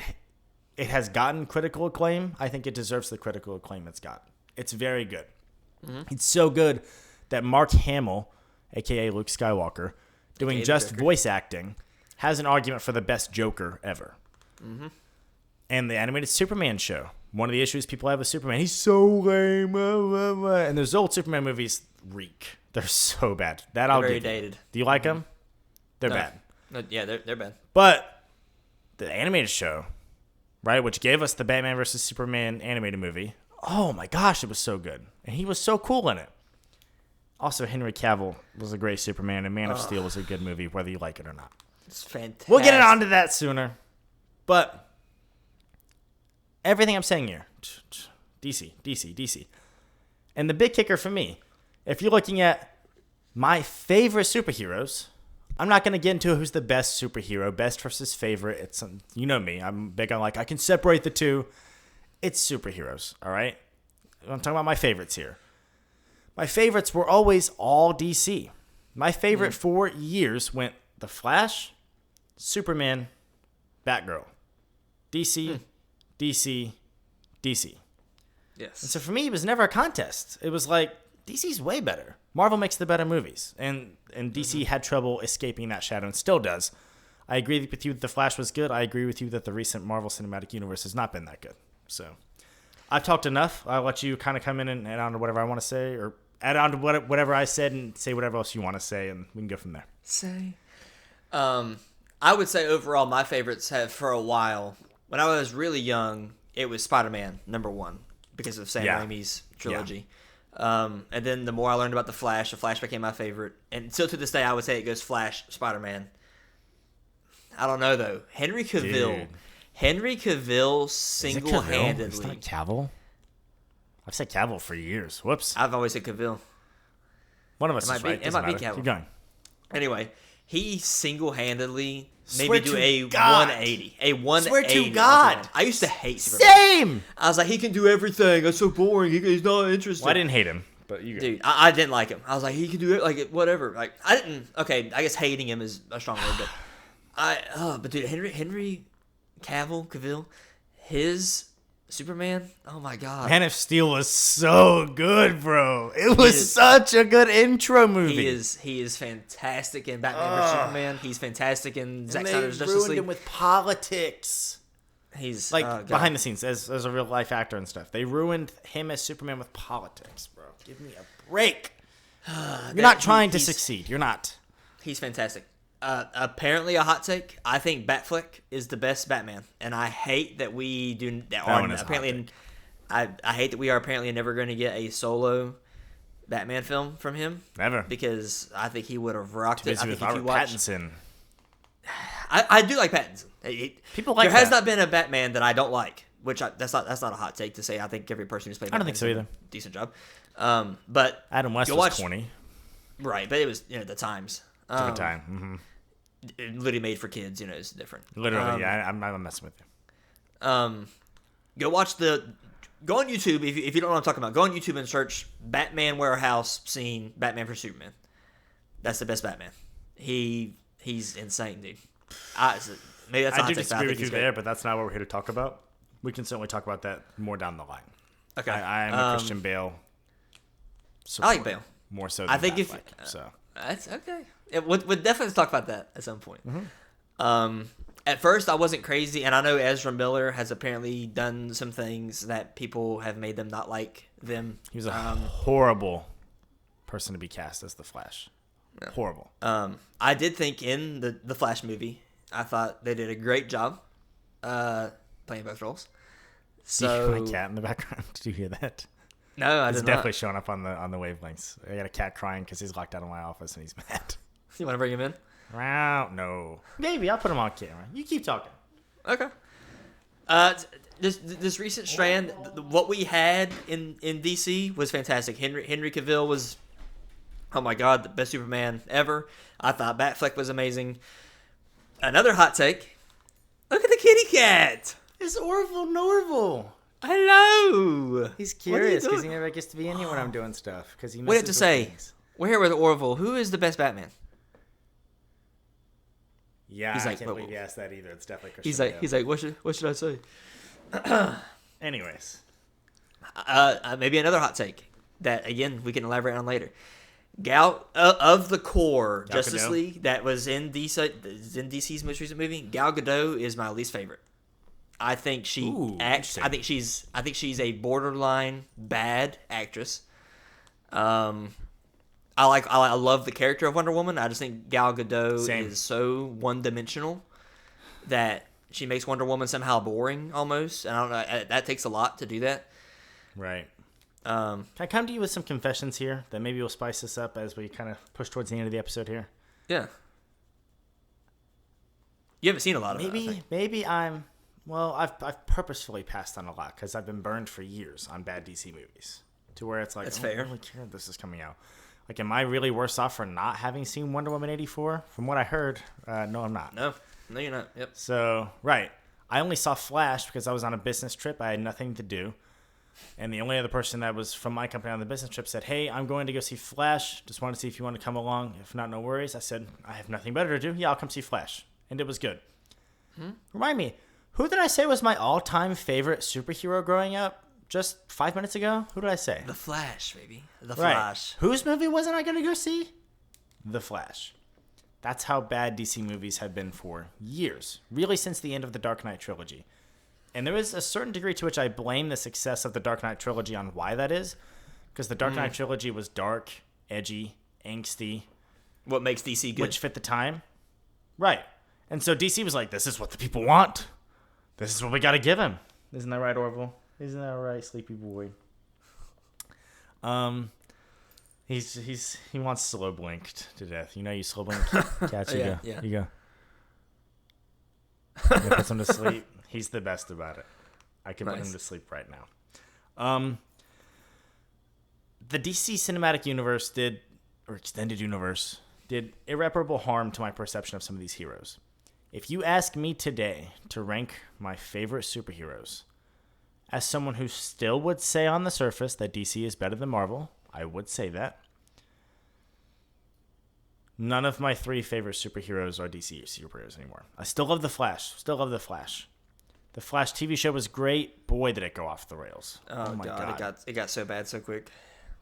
S1: has gotten critical acclaim. I think it deserves the critical acclaim it's got. It's very good. Mm-hmm. It's so good that Mark Hamill, a.k.a. Luke Skywalker, doing just voice acting, has an argument for the best Joker ever. Mm-hmm. And the animated Superman show, one of the issues people have with Superman, he's so lame. And those old Superman movies reek. They're so bad. That I'll
S2: very
S1: give you.
S2: dated.
S1: Do you like them? They're
S2: No.
S1: bad.
S2: No, yeah, they're bad.
S1: But the animated show, right, which gave us the Batman versus Superman animated movie, oh my gosh, it was so good. And he was so cool in it. Also, Henry Cavill was a great Superman, and Man of Steel was a good movie, whether you like it or not.
S2: It's fantastic.
S1: We'll get on to that sooner. But everything I'm saying here, DC. And the big kicker for me, if you're looking at my favorite superheroes, I'm not going to get into who's the best superhero, best versus favorite. It's you know me. I'm big on I can separate the two. It's superheroes, all right? I'm talking about my favorites here. My favorites were always all DC. My favorite 4 years went The Flash, Superman, Batgirl. DC. Yes. And so for me, it was never a contest. It was like, DC's way better. Marvel makes the better movies. And DC had trouble escaping that shadow and still does. I agree with you that The Flash was good. I agree with you that the recent Marvel Cinematic Universe has not been that good. So I've talked enough. I'll let you kind of come in and add on to whatever I want to say, or add on to whatever I said and say whatever else you want to say, and we can go from there.
S2: I would say overall my favorites have for a while. When I was really young, it was Spider-Man #1 because of Sam Raimi's trilogy. And then the more I learned about The Flash became my favorite. And still to this day, I would say it goes Flash, Spider-Man. I don't know, though. Henry Cavill single-handedly.
S1: It's not Cavill? I've said Cavill for years. Whoops.
S2: I've always said Cavill.
S1: One of us is right.
S2: It might be Cavill.
S1: Keep going.
S2: Anyway, he single-handedly
S1: Swear
S2: maybe do
S1: to
S2: a
S1: God.
S2: 180. A 180.
S1: Swear to God.
S2: I used to hate Superman.
S1: Same!
S2: I was like, he can do everything. That's so boring. He's not interesting.
S1: Well, I didn't hate him, but you go.
S2: Dude, I didn't like him. I was like, he can do it, like, whatever. Like, I didn't. Okay, I guess hating him is a strong word, but dude, Henry Cavill, his Superman. Oh my God,
S1: Man of Steel was so good, bro. It was such a good intro movie.
S2: He is fantastic in Batman vs Superman. He's fantastic in Zack Snyder's Justice
S1: ruined
S2: League.
S1: him with politics.
S2: He's
S1: like behind the scenes as a real life actor and stuff. They ruined him as Superman with politics, bro. Give me a break. You're not trying to succeed. You're not.
S2: He's fantastic. Apparently a hot take. I think Batfleck is the best Batman, and I hate that we do that. Apparently, I hate that we are apparently never going to get a solo Batman film from him.
S1: Never,
S2: because I think he would have rocked it. I think
S1: if you watch Pattinson.
S2: I do like Pattinson.
S1: People like.
S2: There has not been a Batman that I don't like. That's not a hot take to say. I think every person who's played Batman
S1: I don't think so either.
S2: Decent job. But
S1: Adam West was corny.
S2: Right, but it was the times.
S1: Took a time. Mm-hmm.
S2: It literally made for kids. It's different.
S1: Literally, I'm messing with you.
S2: Go on YouTube if you don't know what I'm talking about. Go on YouTube and search Batman warehouse scene Batman for Superman. That's the best Batman. He's insane, dude. Maybe that's.
S1: I do disagree with you there, but that's not what we're here to talk about. We can certainly talk about that more down the line.
S2: Okay,
S1: I am a Christian Bale.
S2: I like Bale
S1: more so. Than
S2: I think
S1: Batfleck, so
S2: that's okay. We'll definitely talk about that at some point.
S1: Mm-hmm.
S2: At first, I wasn't crazy, and I know Ezra Miller has apparently done some things that people have made them not like them.
S1: He was a horrible person to be cast as the Flash. Yeah. Horrible.
S2: I did think in the Flash movie, I thought they did a great job playing both roles. So
S1: my cat in the background. Did you hear that?
S2: No, I did not.
S1: It's definitely showing up on the wavelengths. I got a cat crying because he's locked out of my office and he's mad.
S2: You want to bring him in?
S1: No. Maybe I'll put him on camera. You keep talking.
S2: Okay. This recent strand, what we had in DC was fantastic. Henry Cavill was, oh my God, the best Superman ever. I thought Batfleck was amazing. Another hot take. Look at the kitty cat.
S1: It's Orville Norville.
S2: Hello.
S1: He's curious because he never gets to be in here when I'm doing stuff. What
S2: do you have to say?
S1: Things.
S2: We're here with Orville. Who is the best Batman?
S1: Yeah, I can't believe you asked that either. It's definitely Christian Bale.
S2: He's like, what should I say?
S1: Anyways.
S2: Maybe another hot take that, again, we can elaborate on later. Gal of the core
S1: Gal
S2: Justice League that was in DC's most recent movie, Gal Gadot is my least favorite. I think she
S1: Ooh,
S2: acts.
S1: interesting.
S2: I think she's a borderline bad actress. I love the character of Wonder Woman. I just think Gal Gadot
S1: Same.
S2: is so one dimensional that she makes Wonder Woman somehow boring almost. And I don't know. That takes a lot to do that.
S1: Right.
S2: Um,
S1: Can I come to you with some confessions here that maybe will spice this up as we kind of push towards the end of the episode here?
S2: yeah. You haven't seen a lot of it. I think.
S1: Maybe I'm. Well, I've purposefully passed on a lot because I've been burned for years on bad DC movies, to where it's like
S2: That's
S1: I
S2: fair.
S1: don't really care if this is coming out. Like, am I really worse off for not having seen Wonder Woman 84? From what I heard, no, I'm not.
S2: No, you're not. Yep.
S1: So, right. I only saw Flash because I was on a business trip. I had nothing to do. And the only other person that was from my company on the business trip said, hey, I'm going to go see Flash. Just want to see if you want to come along. If not, no worries. I said, I have nothing better to do. Yeah, I'll come see Flash. And it was good. Remind me, who did I say was my all-time favorite superhero growing up just 5 minutes ago? Who did I say?
S2: The Flash, baby. The
S1: Right.
S2: Flash.
S1: Whose movie wasn't I going to go see? The Flash. That's how bad DC movies have been for years, really since the end of the Dark Knight trilogy. And there is a certain degree to which I blame the success of the Dark Knight trilogy on why that is, because the Dark Knight trilogy was dark, edgy, angsty,
S2: What makes DC good?
S1: which fit the time. Right. And so DC was like, this is what the people want. This is what we got to give him. Isn't that right, Orville? Isn't that right, sleepy boy? He wants slow blinked to death. You know, you slow blink. Catch you
S2: Yeah,
S1: go.
S2: yeah.
S1: You go. You put him to sleep. He's the best about it. I can put
S2: Nice.
S1: him to sleep right now. The DC cinematic universe extended universe did irreparable harm to my perception of some of these heroes. If you ask me today to rank my favorite superheroes, as someone who still would say on the surface that DC is better than Marvel, I would say that. None of my 3 favorite superheroes are DC superheroes anymore. I still love The Flash. The Flash TV show was great. Boy, did it go off the rails.
S2: Oh my God. It got so bad so quick.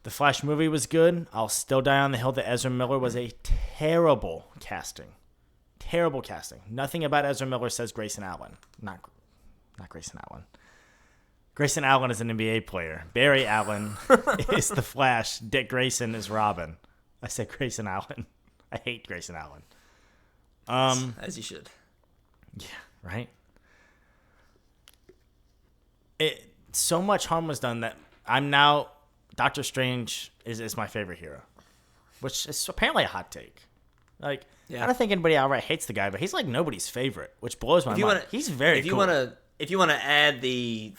S1: The Flash movie was good. I'll still die on the hill that Ezra Miller was a terrible casting. Terrible casting. Nothing about Ezra Miller says Grayson Allen. Not Grayson Allen. Grayson Allen is an NBA player. Barry Allen is the Flash. Dick Grayson is Robin. I said Grayson Allen. I hate Grayson Allen.
S2: As you should.
S1: Yeah, right? So much harm was done that I'm now... Doctor Strange is my favorite hero. Which is apparently a hot take. Like,
S2: Yeah.
S1: I don't think anybody outright hates the guy, but he's like nobody's favorite, which blows my mind. He's very cool.
S2: If you want to add the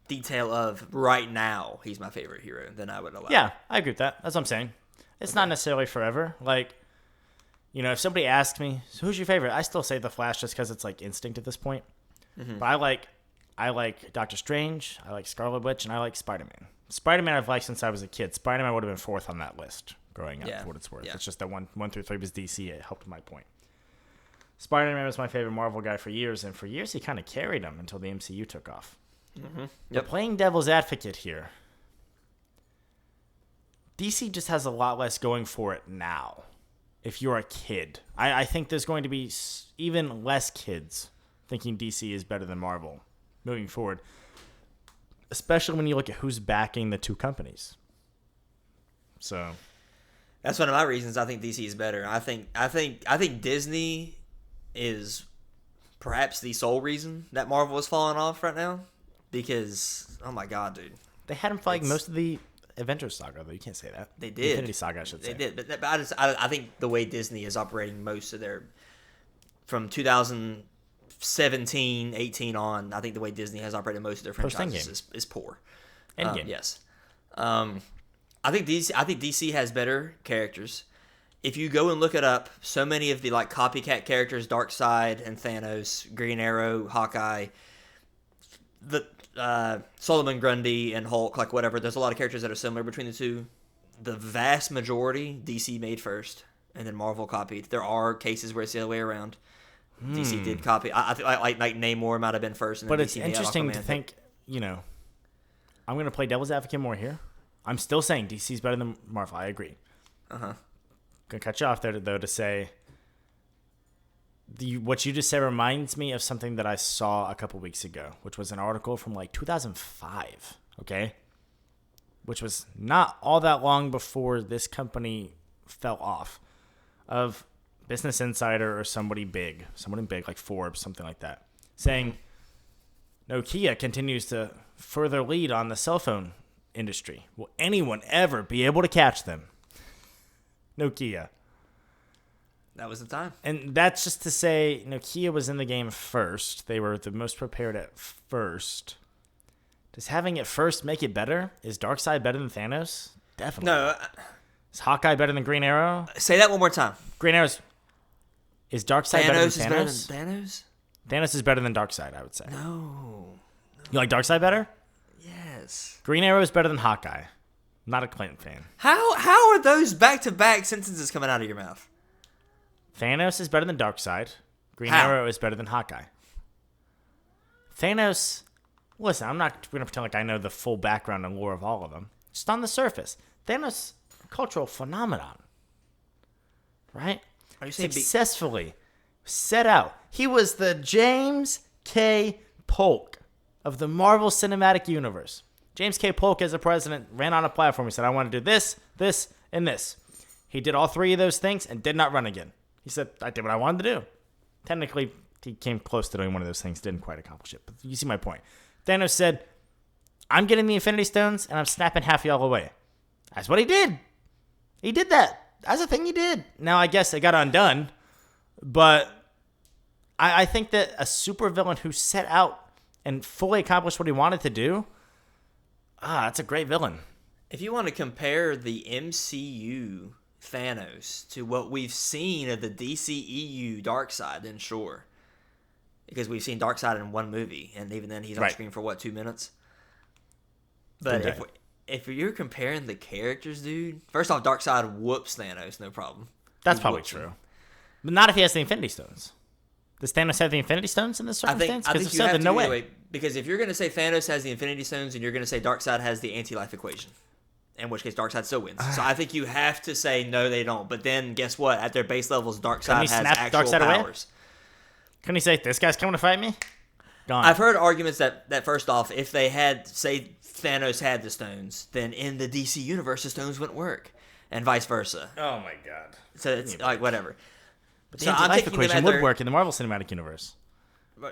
S2: detail of right now, he's my favorite hero, then I would allow.
S1: Yeah, I agree with that. That's what I'm saying. It's not necessarily forever. Like, you know, if somebody asks me, so who's your favorite? I still say The Flash just because it's like instinct at this point. Mm-hmm. But I like Doctor Strange, I like Scarlet Witch, and I like Spider-Man. Spider-Man I've liked since I was a kid. Spider-Man would have been 4th on that list growing up, for what it's worth. Yeah. It's just that 1 through 3 was DC. It helped my point. Spider-Man was my favorite Marvel guy for years, and for years he kind of carried him until the MCU took off.
S2: Mm-hmm.
S1: But playing devil's advocate here, DC just has a lot less going for it now. If you're a kid, I think there's going to be even less kids thinking DC is better than Marvel moving forward, especially when you look at who's backing the 2 companies. So
S2: that's one of my reasons I think DC is better. I think Disney is perhaps the sole reason that Marvel is falling off right now, because oh my God, dude,
S1: they had him fighting most of the Avengers saga, though. You can't say that.
S2: They did.
S1: Infinity Saga, I should say.
S2: They did, but I think the way Disney is operating most of their from 2017, 18 on, I think the way Disney has operated most of their franchises is poor.
S1: Endgame.
S2: Yes. I think DC has better characters. If you go and look it up, so many of the like copycat characters, Darkseid and Thanos, Green Arrow, Hawkeye, the Solomon Grundy and Hulk, like whatever. There's a lot of characters that are similar between the two. The vast majority DC made first, and then Marvel copied. There are cases where it's the other way around. DC did copy. I think like Namor might have been first, and then
S1: but
S2: DC
S1: it's interesting to think. You know, I'm going to play devil's advocate more here. I'm still saying DC's better than Marvel. I agree.
S2: Uh-huh.
S1: Gonna cut you off there though to say what you just said reminds me of something that I saw a couple weeks ago, which was an article from like 2005, okay? Which was not all that long before this company fell off, of Business Insider or someone big like Forbes, something like that, saying Nokia continues to further lead on the cell phone industry. Will anyone ever be able to catch them? Nokia.
S2: That was the time.
S1: And that's just to say Nokia was in the game first. They were the most prepared at first. Does having it first make it better? Is Darkseid better than Thanos? Definitely.
S2: No.
S1: Is Hawkeye better than Green Arrow?
S2: Say that one more time.
S1: Green Arrow's... Is Darkseid better than Thanos?
S2: Thanos is better than Thanos?
S1: Thanos is better than Darkseid, I would say.
S2: No.
S1: You like Darkseid better?
S2: Yes.
S1: Green Arrow is better than Hawkeye. Not a Clinton fan.
S2: How are those back-to-back sentences coming out of your mouth?
S1: Thanos is better than Darkseid. Green
S2: How?
S1: Arrow is better than Hawkeye. Thanos... Listen, I'm not going to pretend like I know the full background and lore of all of them. Just on the surface. Thanos, cultural phenomenon. Right?
S2: Are you saying
S1: successfully set out. He was the James K. Polk of the Marvel Cinematic Universe. James K. Polk, as a president, ran on a platform. He said, I want to do this, this, and this. He did all three of those things and did not run again. He said, I did what I wanted to do. Technically, he came close to doing one of those things, didn't quite accomplish it. But you see my point. Thanos said, I'm getting the Infinity Stones, and I'm snapping half y'all away. That's what he did. He did that. That's a thing he did. Now, I guess it got undone, but I think that a supervillain who set out and fully accomplished what he wanted to do, that's a great villain.
S2: If you want to compare the MCU Thanos to what we've seen of the DCEU Darkseid, then sure. Because we've seen Darkseid in one movie, and even then he's on screen for, 2 minutes? But if you're comparing the characters, dude, first off, Darkseid whoops Thanos, no problem.
S1: That's probably true. But not if he has the Infinity Stones. Does Thanos have the Infinity Stones in this circumstance?
S2: I think
S1: if
S2: you
S1: so,
S2: have
S1: then
S2: to
S1: no way.
S2: anyway, because if you're going to say Thanos has the Infinity Stones, and you're going to say Darkseid has the anti-life equation, in which case Darkseid still wins. So I think you have to say no, they don't. But then guess what? At their base levels, Darkseid has actual
S1: Darkseid
S2: powers.
S1: Away? Couldn't he say, this guy's coming to fight me? Gone.
S2: I've heard arguments that first off, if they had, say, Thanos had the stones, then in the DC universe, the stones wouldn't work, and vice versa.
S1: Oh my god.
S2: So it's like, whatever.
S1: But the anti-life equation would work in the Marvel Cinematic Universe.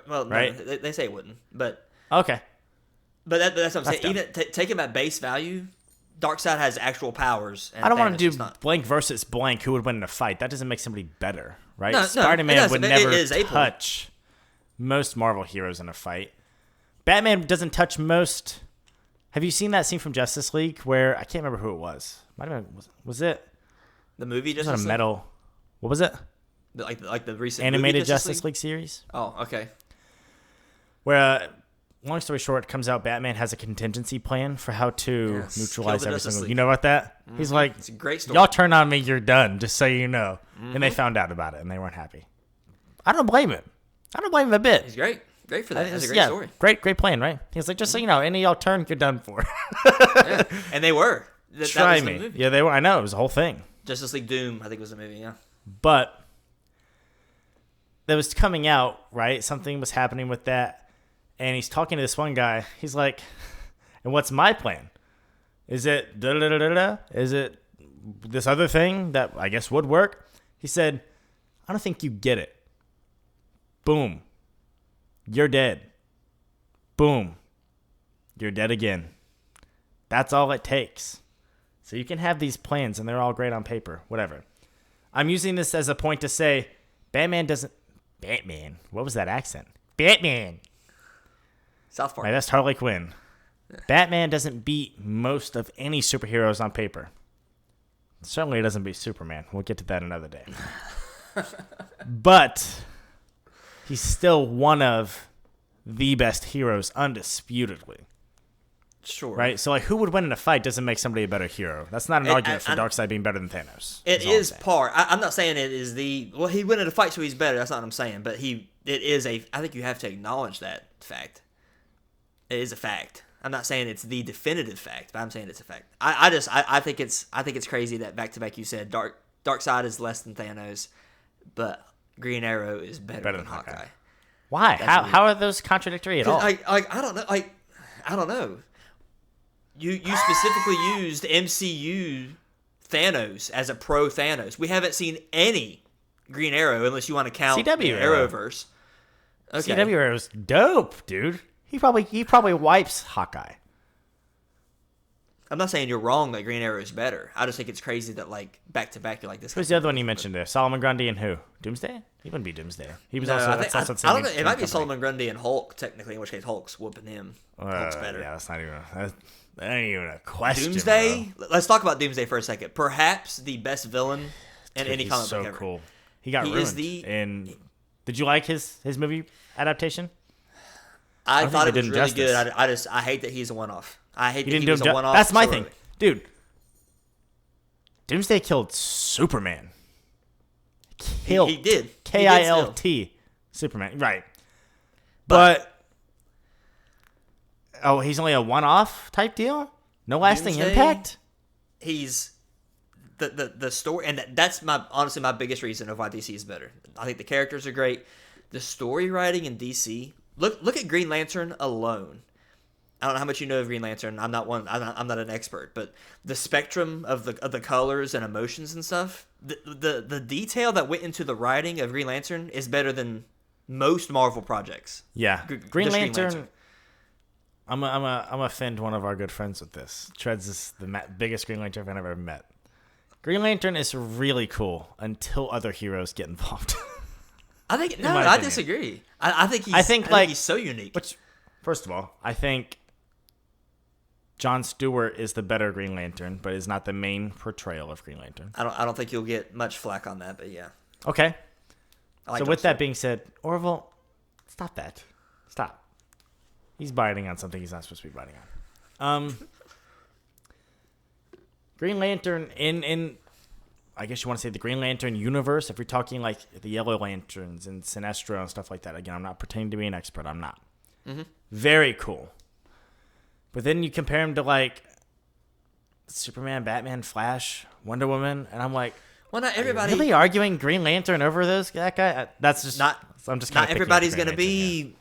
S2: Well, right? No, they say it wouldn't, but...
S1: Okay.
S2: But that's what I'm saying. Even take him at base value, Darkseid has actual powers. And
S1: I don't want to do blank versus blank who would win in a fight. That doesn't make somebody better, right?
S2: No,
S1: Spider-Man would never touch most Marvel heroes in a fight. Batman doesn't touch most... Have you seen that scene from Justice League where... I can't remember who it was. Might have been... Was it...
S2: The movie Justice
S1: League? It was on a metal... What was it?
S2: Like the recent
S1: animated Justice League series.
S2: Oh, okay.
S1: Where, long story short, it comes out Batman has a contingency plan for how to neutralize every single... You know about that? Mm-hmm. He's like,
S2: it's a great story.
S1: Y'all turn on me, you're done, just so you know. Mm-hmm. And they found out about it, and they weren't happy. I don't blame him. I don't blame him a bit.
S2: He's great. Great for that. That's a great story.
S1: Great plan, right? He's like, just so you know, any of y'all turn, you're done for.
S2: Yeah. And they were.
S1: Try was me. The movie. Yeah, they were. I know. It was a whole thing.
S2: Justice League Doom, I think was the movie, yeah.
S1: But that was coming out, right? Something was happening with that. And he's talking to this one guy. He's like, and what's my plan? Is it da-da-da-da-da? Is it this other thing that I guess would work? He said, I don't think you get it. Boom. You're dead. Boom. You're dead again. That's all it takes. So you can have these plans, and they're all great on paper. Whatever. I'm using this as a point to say, Batman doesn't... Batman? What was that accent? Batman!
S2: South Park.
S1: My best Harley Quinn. Batman doesn't beat most of any superheroes on paper. Certainly it doesn't beat Superman. We'll get to that another day. But he's still one of the best heroes, undisputedly.
S2: Sure.
S1: Right? So, like, who would win in a fight doesn't make somebody a better hero. That's not an argument for Darkseid being better than Thanos.
S2: It is part. I'm not saying it is the... Well, he win in a fight, so he's better. That's not what I'm saying. But it is a... I think you have to acknowledge that fact. It is a fact. I'm not saying it's the definitive fact, but I'm saying it's a fact. I think it's crazy that back to back you said Darkseid is less than Thanos, but Green Arrow is better than Hawkeye.
S1: Why? How are those contradictory at all?
S2: I don't know. I don't know. You specifically used MCU Thanos as a pro Thanos. We haven't seen any Green Arrow unless you want to count
S1: CW
S2: the Arrowverse. Okay.
S1: CW Arrow's dope, dude. He probably wipes Hawkeye.
S2: I'm not saying you're wrong that Green Arrow is better. I just think it's crazy that like back to back you're like this.
S1: Who's the other one you mentioned there? Solomon Grundy and who? Doomsday? He wouldn't be Doomsday. He was
S2: No,
S1: also.
S2: I
S1: That's
S2: think,
S1: also
S2: I don't know. It might be Solomon Grundy and Hulk technically, in which case Hulk's whooping him. Hulk's better.
S1: Yeah, that ain't even a question.
S2: Doomsday.
S1: Bro.
S2: Let's talk about Doomsday for a second. Perhaps the best villain in any
S1: He's
S2: comic
S1: so
S2: book ever.
S1: Cool. He got ruined. And did you like his movie adaptation?
S2: I thought it was
S1: did
S2: really
S1: justice.
S2: good. I hate that he's a one-off. I hate that
S1: didn't
S2: he
S1: do
S2: was a one-off.
S1: That's my
S2: so
S1: thing,
S2: early.
S1: dude. Doomsday killed Superman.
S2: He did.
S1: Kilt Superman, right? But he's only a one-off type deal. No lasting
S2: Doomsday,
S1: impact.
S2: He's the story, and that's honestly my biggest reason of why DC is better. I think the characters are great. The story writing in DC. Look at Green Lantern alone. I don't know how much you know of Green Lantern. I'm not an expert, but the spectrum of the colors and emotions and stuff. The detail that went into the writing of Green Lantern is better than most Marvel projects.
S1: Yeah, Green Lantern. I'm gonna offend one of our good friends with this. Treads is the biggest Green Lantern fan I've ever met. Green Lantern is really cool until other heroes get involved.
S2: I disagree. I think he's so unique.
S1: Which, first of all, I think Jon Stewart is the better Green Lantern, but is not the main portrayal of Green Lantern.
S2: I don't think you'll get much flack on that, but yeah.
S1: Okay.
S2: Like
S1: so with that being said, Orville, stop that. Stop. He's biting on something he's not supposed to be biting on. Green Lantern in I guess you want to say the Green Lantern universe, if you're talking like the Yellow Lanterns and Sinestro and stuff like that. Again, I'm not pretending to be an expert. I'm not. Mm-hmm. Very cool. But then you compare him to like Superman, Batman, Flash, Wonder Woman, and I'm like,
S2: well, not everybody.
S1: Really arguing Green Lantern over that guy? That's just
S2: not.
S1: I'm just
S2: not everybody's
S1: going
S2: to be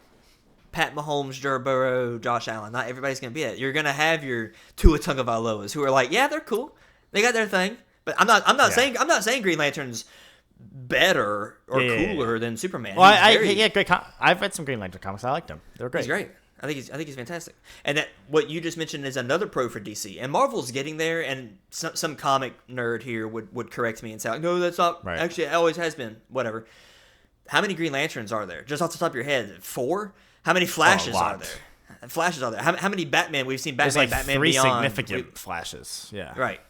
S2: Pat Mahomes, Joe Burrow, Josh Allen. Not everybody's going to be it. You're going to have your Tua Tagovailoas who are like, yeah, they're cool. They got their thing. But I'm not saying Green Lantern's better or cooler than Superman.
S1: Well, I've read some Green Lantern comics. I liked them. They were great.
S2: He's great. I think he's fantastic. And that what you just mentioned is another pro for DC. And Marvel's getting there. And some comic nerd here would correct me and say, no, that's not. Right. Actually, it always has been. Whatever. How many Green Lanterns are there? Just off the top of your head, 4? How many Flashes are there? Flashes are there? How many Batman? We've seen Batman.
S1: There's like
S2: Batman
S1: 3
S2: Beyond.
S1: significant Flashes. Yeah.
S2: Right.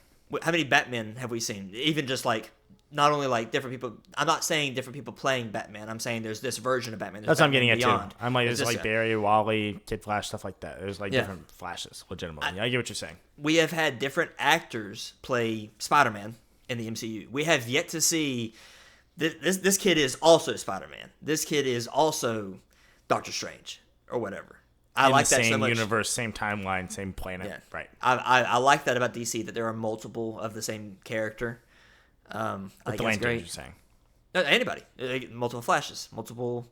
S2: How many Batmen have we seen? Even just like, not only like different people. I'm not saying different people playing Batman. I'm saying there's this version of Batman.
S1: That's
S2: Batman
S1: what I'm getting
S2: Beyond.
S1: at too. I'm like, there's like Barry, Wally, Kid Flash, stuff like that. There's like
S2: Yeah.
S1: different Flashes, legitimately. I get what you're saying.
S2: We have had different actors play Spider-Man in the MCU. We have yet to see this kid is also Spider-Man. This kid is also Doctor Strange or whatever. I like that so much.
S1: Same universe, same timeline, same planet.
S2: Yeah.
S1: Right.
S2: I like that about DC, that there are multiple of the same character. I think
S1: the
S2: that's great.
S1: You're saying.
S2: Anybody. Multiple Flashes. Multiple.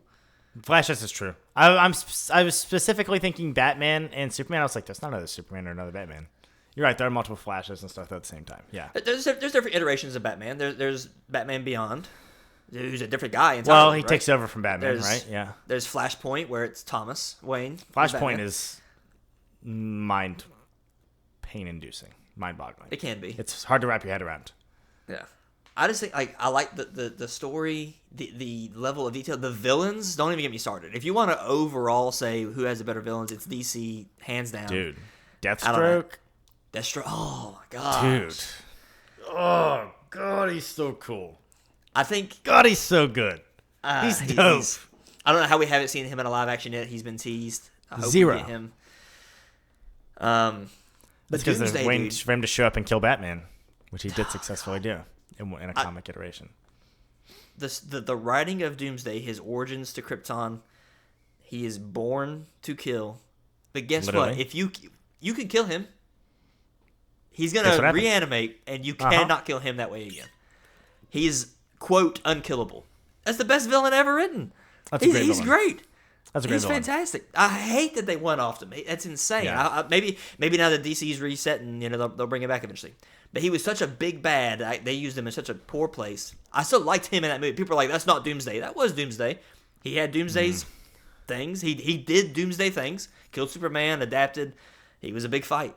S1: Flashes is true. I was specifically thinking Batman and Superman. I was like, there's not another Superman or another Batman. You're right. There are multiple Flashes and stuff at the same time. Yeah.
S2: There's different iterations of Batman. There's Batman Beyond, who's a different guy entirely.
S1: Well, he
S2: right?
S1: takes over from Batman, right? Yeah.
S2: There's Flashpoint, where it's Thomas Wayne.
S1: Flashpoint is pain-inducing, mind-boggling.
S2: It can be.
S1: It's hard to wrap your head around.
S2: Yeah. I just think I like the story, the level of detail. The villains, don't even get me started. If you want to overall say who has the better villains, it's DC, hands down.
S1: Dude, Deathstroke.
S2: Oh, my God.
S1: Dude. Oh, God, he's so cool.
S2: I think...
S1: God, he's so good. He's dope.
S2: I don't know how we haven't seen him in a live action yet. He's been teased. I hope
S1: 0.
S2: we get him.
S1: That's because there's waiting for him to show up and kill Batman, which he did successfully do in a comic iteration.
S2: The writing of Doomsday, his origins to Krypton, he is born to kill. But guess what? If you can kill him, he's going to reanimate, and you cannot kill him that way again. He is, quote, unkillable. That's the best villain ever written.
S1: That's a great
S2: He's
S1: villain.
S2: great.
S1: That's a great
S2: He's
S1: villain.
S2: fantastic. I hate that they went off to me. That's insane.
S1: Yeah.
S2: Maybe now that DC's resetting, they'll bring it back eventually. But he was such a big bad. They used him in such a poor place. I still liked him in that movie. People are like, that's not Doomsday. That was Doomsday. He had Doomsday's things. He did Doomsday things. Killed Superman, adapted. He was a big fight.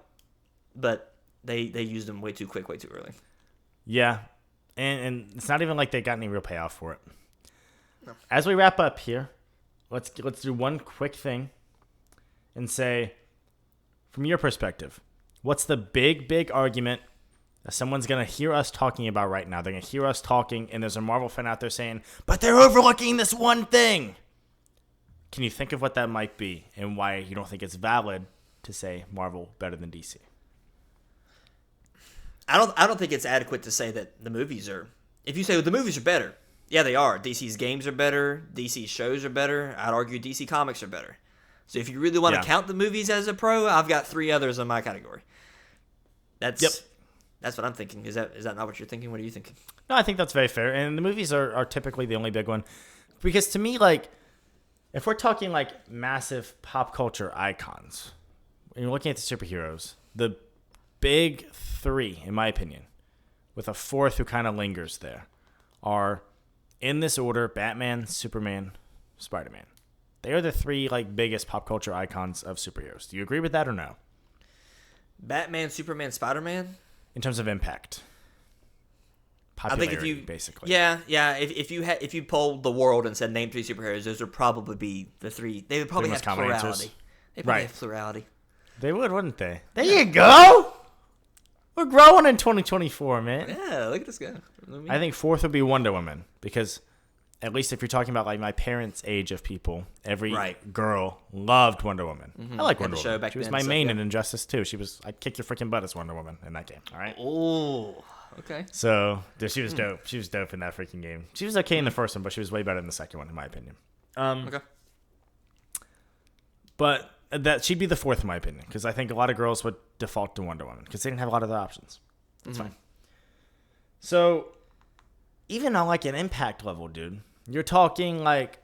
S2: But they used him way too quick, way too early.
S1: Yeah. And it's not even like they got any real payoff for it.
S2: No.
S1: As we wrap up here, let's do one quick thing and say, from your perspective, what's the big argument that someone's going to hear us talking about right now? They're going to hear us talking, and there's a Marvel fan out there saying, but they're overlooking this one thing. Can you think of what that might be and why you don't think it's valid to say Marvel better than DC?
S2: I don't think it's adequate to say that the movies are. If you say the movies are better, yeah, they are. DC's games are better. DC's shows are better. I'd argue DC comics are better. So if you really want to count the movies as a pro, I've got 3 others in my category. That's what I'm thinking. Is that not what you're thinking? What are you thinking?
S1: No, I think that's very fair. And the movies are typically the only big one. Because to me, like, if we're talking like massive pop culture icons, when you're looking at the superheroes, the big 3, in my opinion, with a 4th who kind of lingers there, are, in this order, Batman, Superman, Spider-Man. They are the 3 like biggest pop culture icons of superheroes. Do you agree with that or no?
S2: Batman, Superman, Spider-Man?
S1: In terms of impact. Popularity,
S2: I think
S1: basically.
S2: Yeah. If you polled the world and said name 3 superheroes, those would probably be the 3. They would probably have plurality. They probably have plurality.
S1: They would, wouldn't they? There you go. We're growing in 2024, man.
S2: Yeah, look at this guy.
S1: I think 4th would be Wonder Woman, because at least if you're talking about like my parents' age of people, every girl loved Wonder Woman. I like Wonder Woman. She was my main in Injustice 2. I'd kick your freaking butt as Wonder Woman in that game. All right.
S2: Oh, okay.
S1: So she was dope. She was dope in that freaking game. She was okay in the first one, but she was way better in the second one, in my opinion.
S2: Okay.
S1: But that she'd be the 4th in my opinion, because I think a lot of girls would default to Wonder Woman because they didn't have a lot of other options. That's fine. So even on like an impact level, dude, you're talking like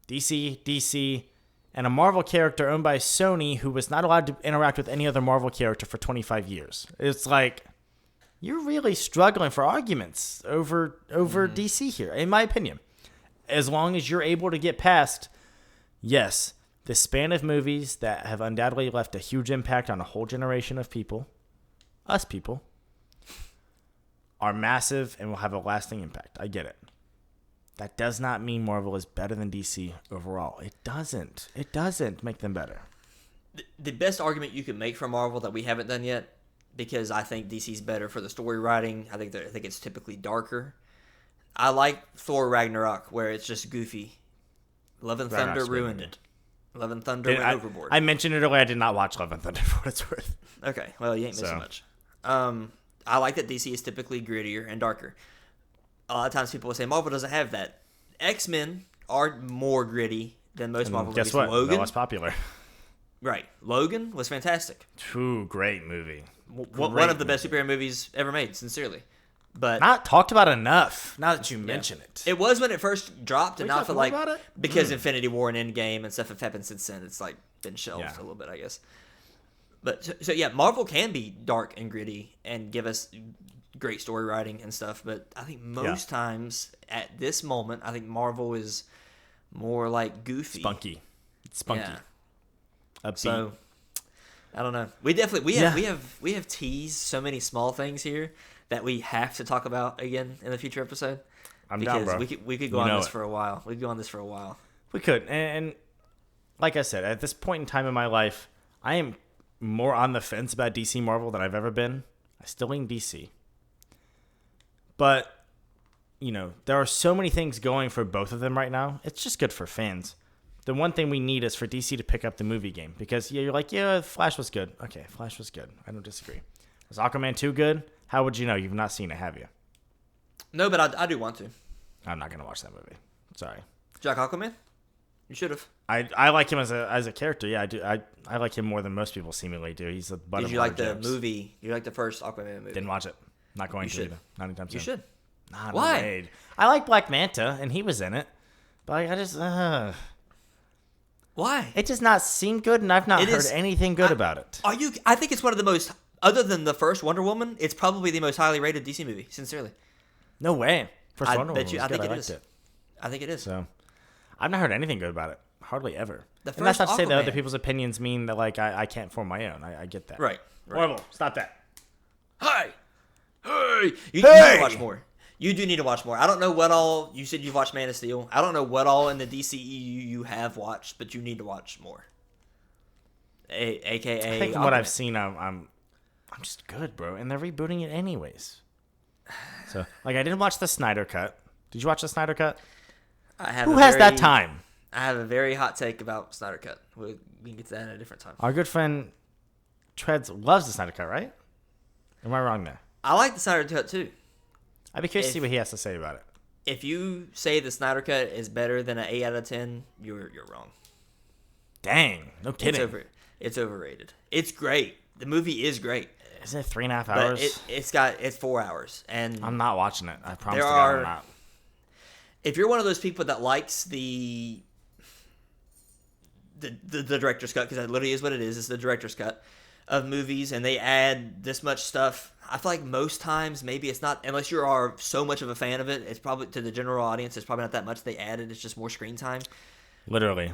S1: DC, and a Marvel character owned by Sony who was not allowed to interact with any other Marvel character for 25 years. It's like you're really struggling for arguments over DC here, in my opinion. As long as you're able to get past, yes, the span of movies that have undoubtedly left a huge impact on a whole generation of people, us people, are massive and will have a lasting impact. I get it. That does not mean Marvel is better than DC overall. It doesn't. It doesn't make them better.
S2: The best argument you can make for Marvel that we haven't done yet, because I think DC's better for the story writing. I think it's typically darker. I like Thor Ragnarok, where it's just goofy. Love and Thunder ruined it. Love and Thunder went overboard.
S1: I mentioned it earlier. I did not watch Love and Thunder for what it's worth.
S2: Okay, well, you ain't missing much. I like that DC is typically grittier and darker. A lot of times people will say Marvel doesn't have that. X-Men are more gritty than most Marvel movies.
S1: Guess what?
S2: Logan,
S1: that was popular.
S2: Right. Logan was fantastic.
S1: True, great movie.
S2: One of the best superhero movies ever made, sincerely. But
S1: not talked about enough. Now that you mention it,
S2: it was when it first dropped, and not for like
S1: about it?
S2: Because Infinity War and Endgame and stuff have happened since then. It's like been shelved a little bit, I guess. But so yeah, Marvel can be dark and gritty and give us great story writing and stuff. But I think most times at this moment, I think Marvel is more like goofy,
S1: spunky. It's spunky.
S2: Yeah. So I don't know. We have teased so many small things here that we have to talk about again in the future episode.
S1: I'm down, bro.
S2: We could go on this for a while. We could go on this for a while.
S1: We could, and like I said, at this point in time in my life, I am more on the fence about DC Marvel than I've ever been. I still lean DC. But, there are so many things going for both of them right now. It's just good for fans. The one thing we need is for DC to pick up the movie game. Because, you're like, Flash was good. Okay, Flash was good. I don't disagree. Was Aquaman 2 good? How would you know? You've not seen it, have you?
S2: No, but I do want to.
S1: I'm not going to watch that movie. Sorry.
S2: Jack Aquaman? You should have.
S1: I like him as a character. Yeah, I do. I like him more than most people seemingly do. He's a butt.
S2: Did you like the movie? You like the first Aquaman movie?
S1: Didn't watch it. Not going to either. Not anytime soon.
S2: You should.
S1: Not
S2: Why?
S1: Raid. I like Black Manta, and he was in it. But I just...
S2: Why?
S1: It does not seem good, and I've not heard anything good about it.
S2: I think it's one of the most... Other than the first Wonder Woman, it's probably the most highly rated DC movie, sincerely.
S1: No way. First Wonder Woman was
S2: I
S1: good.
S2: think
S1: I
S2: it
S1: liked
S2: is.
S1: it.
S2: I think it is.
S1: So, I've not heard anything good about it. Hardly ever.
S2: The
S1: And that's
S2: first
S1: not to say that other
S2: Aquaman-
S1: people's opinions mean that like I can't form my own. I get that.
S2: Right.
S1: Horrible. Stop that.
S2: Hey! You need
S1: Hey!
S2: to watch more. You do need to watch more. I don't know what all... You said you've watched Man of Steel. I don't know what all in the DCEU you have watched, but you need to watch more. AKA...
S1: I think from what I've seen, I'm just good, bro. And they're rebooting it anyways. So, like, I didn't watch the Snyder Cut. Did you watch the Snyder Cut? Who has that time?
S2: I have a very hot take about Snyder Cut. We can get to that at a different time.
S1: Our good friend Treads loves the Snyder Cut, right? Am I wrong there?
S2: I like the Snyder Cut too.
S1: I'd be curious to see what he has to say about it.
S2: If you say the Snyder Cut is better than an 8 out of 10, you're wrong.
S1: Dang, no kidding.
S2: It's overrated. It's great. The movie is great.
S1: Isn't it 3.5
S2: But
S1: hours?
S2: it's 4 hours, and
S1: I'm not watching it. I promise
S2: There
S1: to God
S2: are-
S1: I'm not.
S2: if you're one of those people that likes the director's cut, because that literally is what it is, it's the director's cut of movies, and they add this much stuff, I feel like most times maybe it's not, unless you are so much of a fan of it, it's probably, to the general audience, it's probably not that much they added, it's just more screen time.
S1: Literally.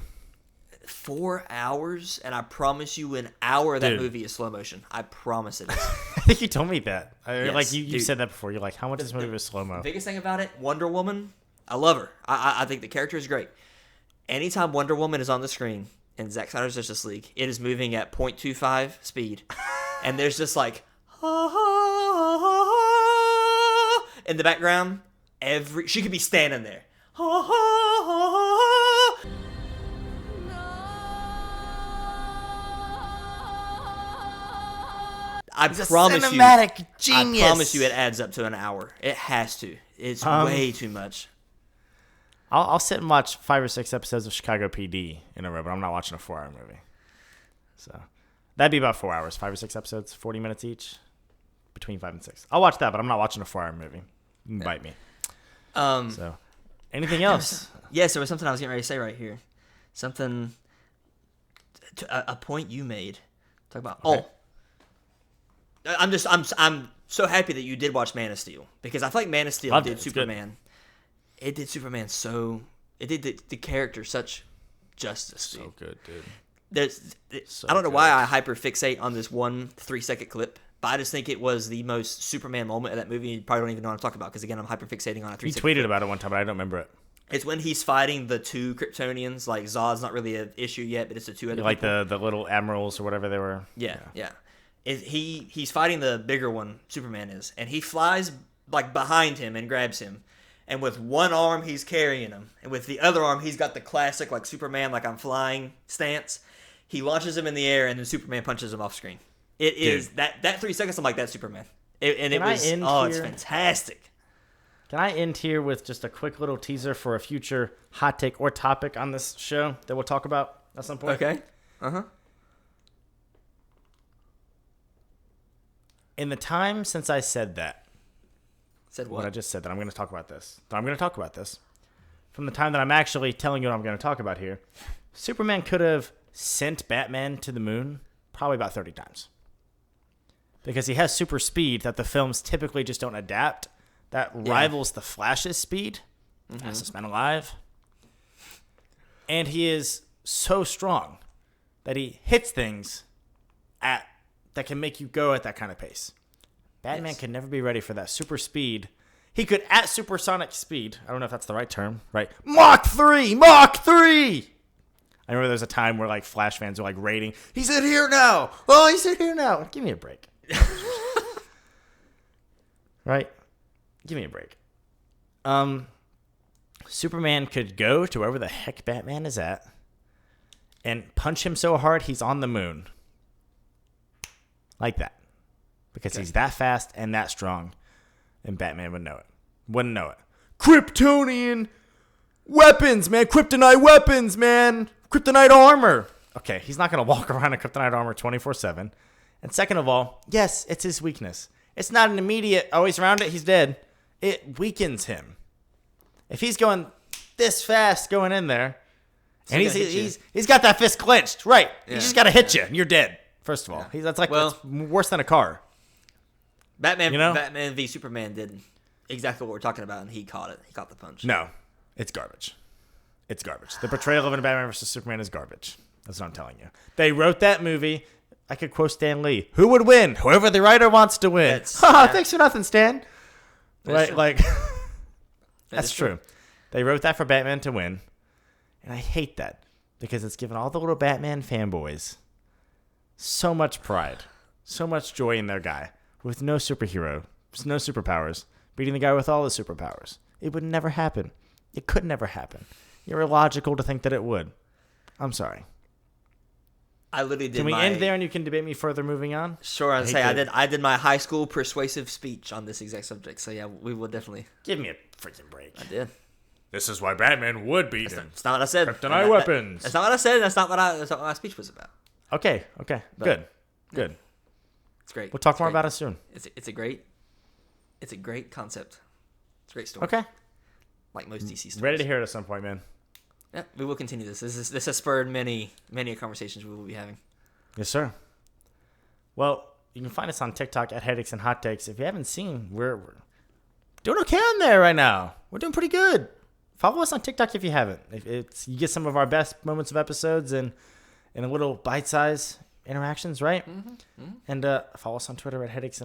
S2: 4 hours, and I promise you an hour of that
S1: Dude.
S2: movie is slow motion. I promise it is.
S1: I think you told me that.
S2: Yes,
S1: like you
S2: dude.
S1: said that before. You're like, how much is this movie with slow mo?
S2: The biggest thing about it, Wonder Woman, I love her. I think the character is great. Anytime Wonder Woman is on the screen in Zack Snyder's Justice League, it is moving at 0.25 speed. And there's just like, in the background, she could be standing there. I promise you,
S1: cinematic genius.
S2: I promise you, it adds up to an hour. It has to. It's way too much.
S1: I'll sit and watch 5 or 6 episodes of Chicago PD in a row, but I'm not watching a 4-hour movie. So that'd be about 4 hours, 5 or 6 episodes, 40 minutes each, between 5 and 6. I'll watch that, but I'm not watching a 4-hour movie. You can bite me. So anything else?
S2: Yes, there was something I was getting ready to say right here. Something, a point you made. Talk about.
S1: Okay.
S2: I'm so happy that you did watch Man of Steel, because I feel like Man of Steel
S1: Loved it.
S2: did
S1: It's
S2: Superman. It did Superman so. It did the character such justice. Dude.
S1: So good, dude.
S2: I don't know why I hyper fixate on this one 3-second clip, but I just think it was the most Superman moment of that movie. You probably don't even know what I'm talking about, because again, I'm hyper fixating on a 3-second.
S1: You tweeted about it one time, but I don't remember it.
S2: It's when he's fighting the 2 Kryptonians. Like, Zod's not really an issue yet, but it's the 2 other
S1: Like
S2: people.
S1: the little admirals or whatever they were.
S2: Yeah. He's fighting the bigger one, Superman is, and he flies like behind him and grabs him, and with one arm he's carrying him, and with the other arm he's got the classic like Superman, like I'm flying stance. He launches him in the air, and then Superman punches him off screen. It is that 3 seconds. I'm like, that's Superman, it's fantastic.
S1: Can I end here with just a quick little teaser for a future hot take or topic on this show that we'll talk about at some point?
S2: Okay. Uh-huh.
S1: In the time since I said that,
S2: Said
S1: what
S2: what?
S1: I just said, that I'm going to talk about this. From the time that I'm actually telling you what I'm going to talk about here, Superman could have sent Batman to the moon probably about 30 times. Because he has super speed that the films typically just don't adapt. That rivals the Flash's speed. Fastest man alive. And he is so strong that he hits things that can make you go at that kind of pace. Batman could never be ready for that super speed. He could, at supersonic speed, I don't know if that's the right term, right? Mach 3! Mach 3! I remember there was a time where like Flash fans were like rating, he's in here now! Oh, he's in here now! Give me a break. Right? Give me a break. Superman could go to wherever the heck Batman is at and punch him so hard he's on the moon. Like that. Because he's that fast and that strong. And Batman would know it. Wouldn't know it. Kryptonian weapons, man. Kryptonite weapons, man. Kryptonite armor. Okay, he's not going to walk around in kryptonite armor 24/7. And second of all, yes, it's his weakness. It's not an immediate, oh, he's around it, he's dead. it weakens him. If he's going this fast going in there, and he's got that fist clenched, right? Yeah. He's just got to hit you, and you're dead. First of all, that's worse than a car.
S2: Batman v Superman did exactly what we're talking about, and he caught it. He caught the punch.
S1: No, it's garbage. It's garbage. The portrayal of a Batman versus Superman is garbage. That's what I'm telling you. They wrote that movie. I could quote Stan Lee. Who would win? Whoever the writer wants to win. Thanks for nothing, Stan. That's true. They wrote that for Batman to win. And I hate that because it's given all the little Batman fanboys so much pride, so much joy in their guy with no superhero, no superpowers, beating the guy with all the superpowers. It would never happen. It could never happen. You're illogical to think that it would. I'm sorry.
S2: I literally did.
S1: Can we end there and you can debate me further moving on?
S2: Sure. I did my high school persuasive speech on this exact subject. So yeah, we will definitely.
S1: Give me a freaking break.
S2: I did.
S1: This is why Batman would beat him.
S2: That's not what I said.
S1: Kryptonite weapons.
S2: That's not what I said. That's not what my speech was about.
S1: Okay. Good.
S2: It's great.
S1: We'll talk more about it soon.
S2: It's a great concept. It's a great story.
S1: Okay.
S2: Like most DC stories.
S1: Ready to hear it at some point, man.
S2: Yeah, we will continue this. This has spurred many conversations we will be having.
S1: Yes, sir. Well, you can find us on TikTok at Headaches and Hot Takes. If you haven't seen, we're doing okay on there right now. We're doing pretty good. Follow us on TikTok if you haven't. You get some of our best moments of episodes and a little bite-size interactions, right? Mm-hmm. And follow us on Twitter at Headaches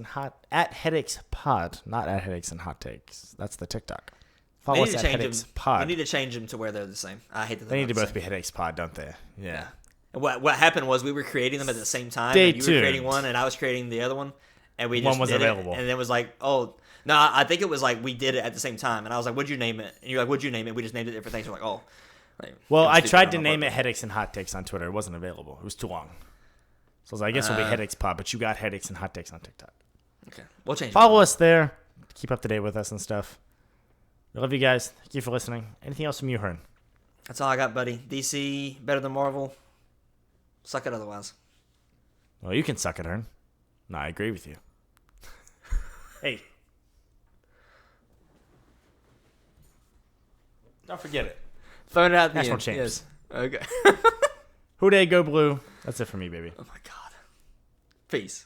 S1: Pod, not at Headaches and Hot Takes. That's the TikTok. Follow us at Headaches Pod.
S2: We need to change them to where they're the same. I hate that
S1: they need to both be Headaches Pod, don't they? Yeah.
S2: And what happened was we were creating them at the same time.
S1: Stay
S2: and you
S1: tuned.
S2: were creating one, and I was creating the other one, and we just
S1: one was
S2: did
S1: available.
S2: It, and it was like, oh no, I think it was like we did it at the same time, and I was like, "What'd you name it?" And you're like, "What'd you name it?" We just named it different things. We're like, "Oh."
S1: Well, I tried to name it Headaches and Hot Takes on Twitter. It wasn't available. It was too long. So I was like, I guess it'll be Headaches Pod, but you got Headaches and Hot Takes on TikTok.
S2: Okay, we'll change.
S1: Follow us there. Keep up to date with us and stuff. We love you guys. Thank you for listening. Anything else from you, Hearn?
S2: That's all I got, buddy. DC better than Marvel. Suck it otherwise.
S1: Well, you can suck it, Hearn. No, I agree with you. Hey. Don't forget it.
S2: Throwing it out the
S1: National
S2: end.
S1: champs.
S2: Yes. Okay.
S1: Who Dey, go blue. That's it for me, baby.
S2: Oh, my God. Peace.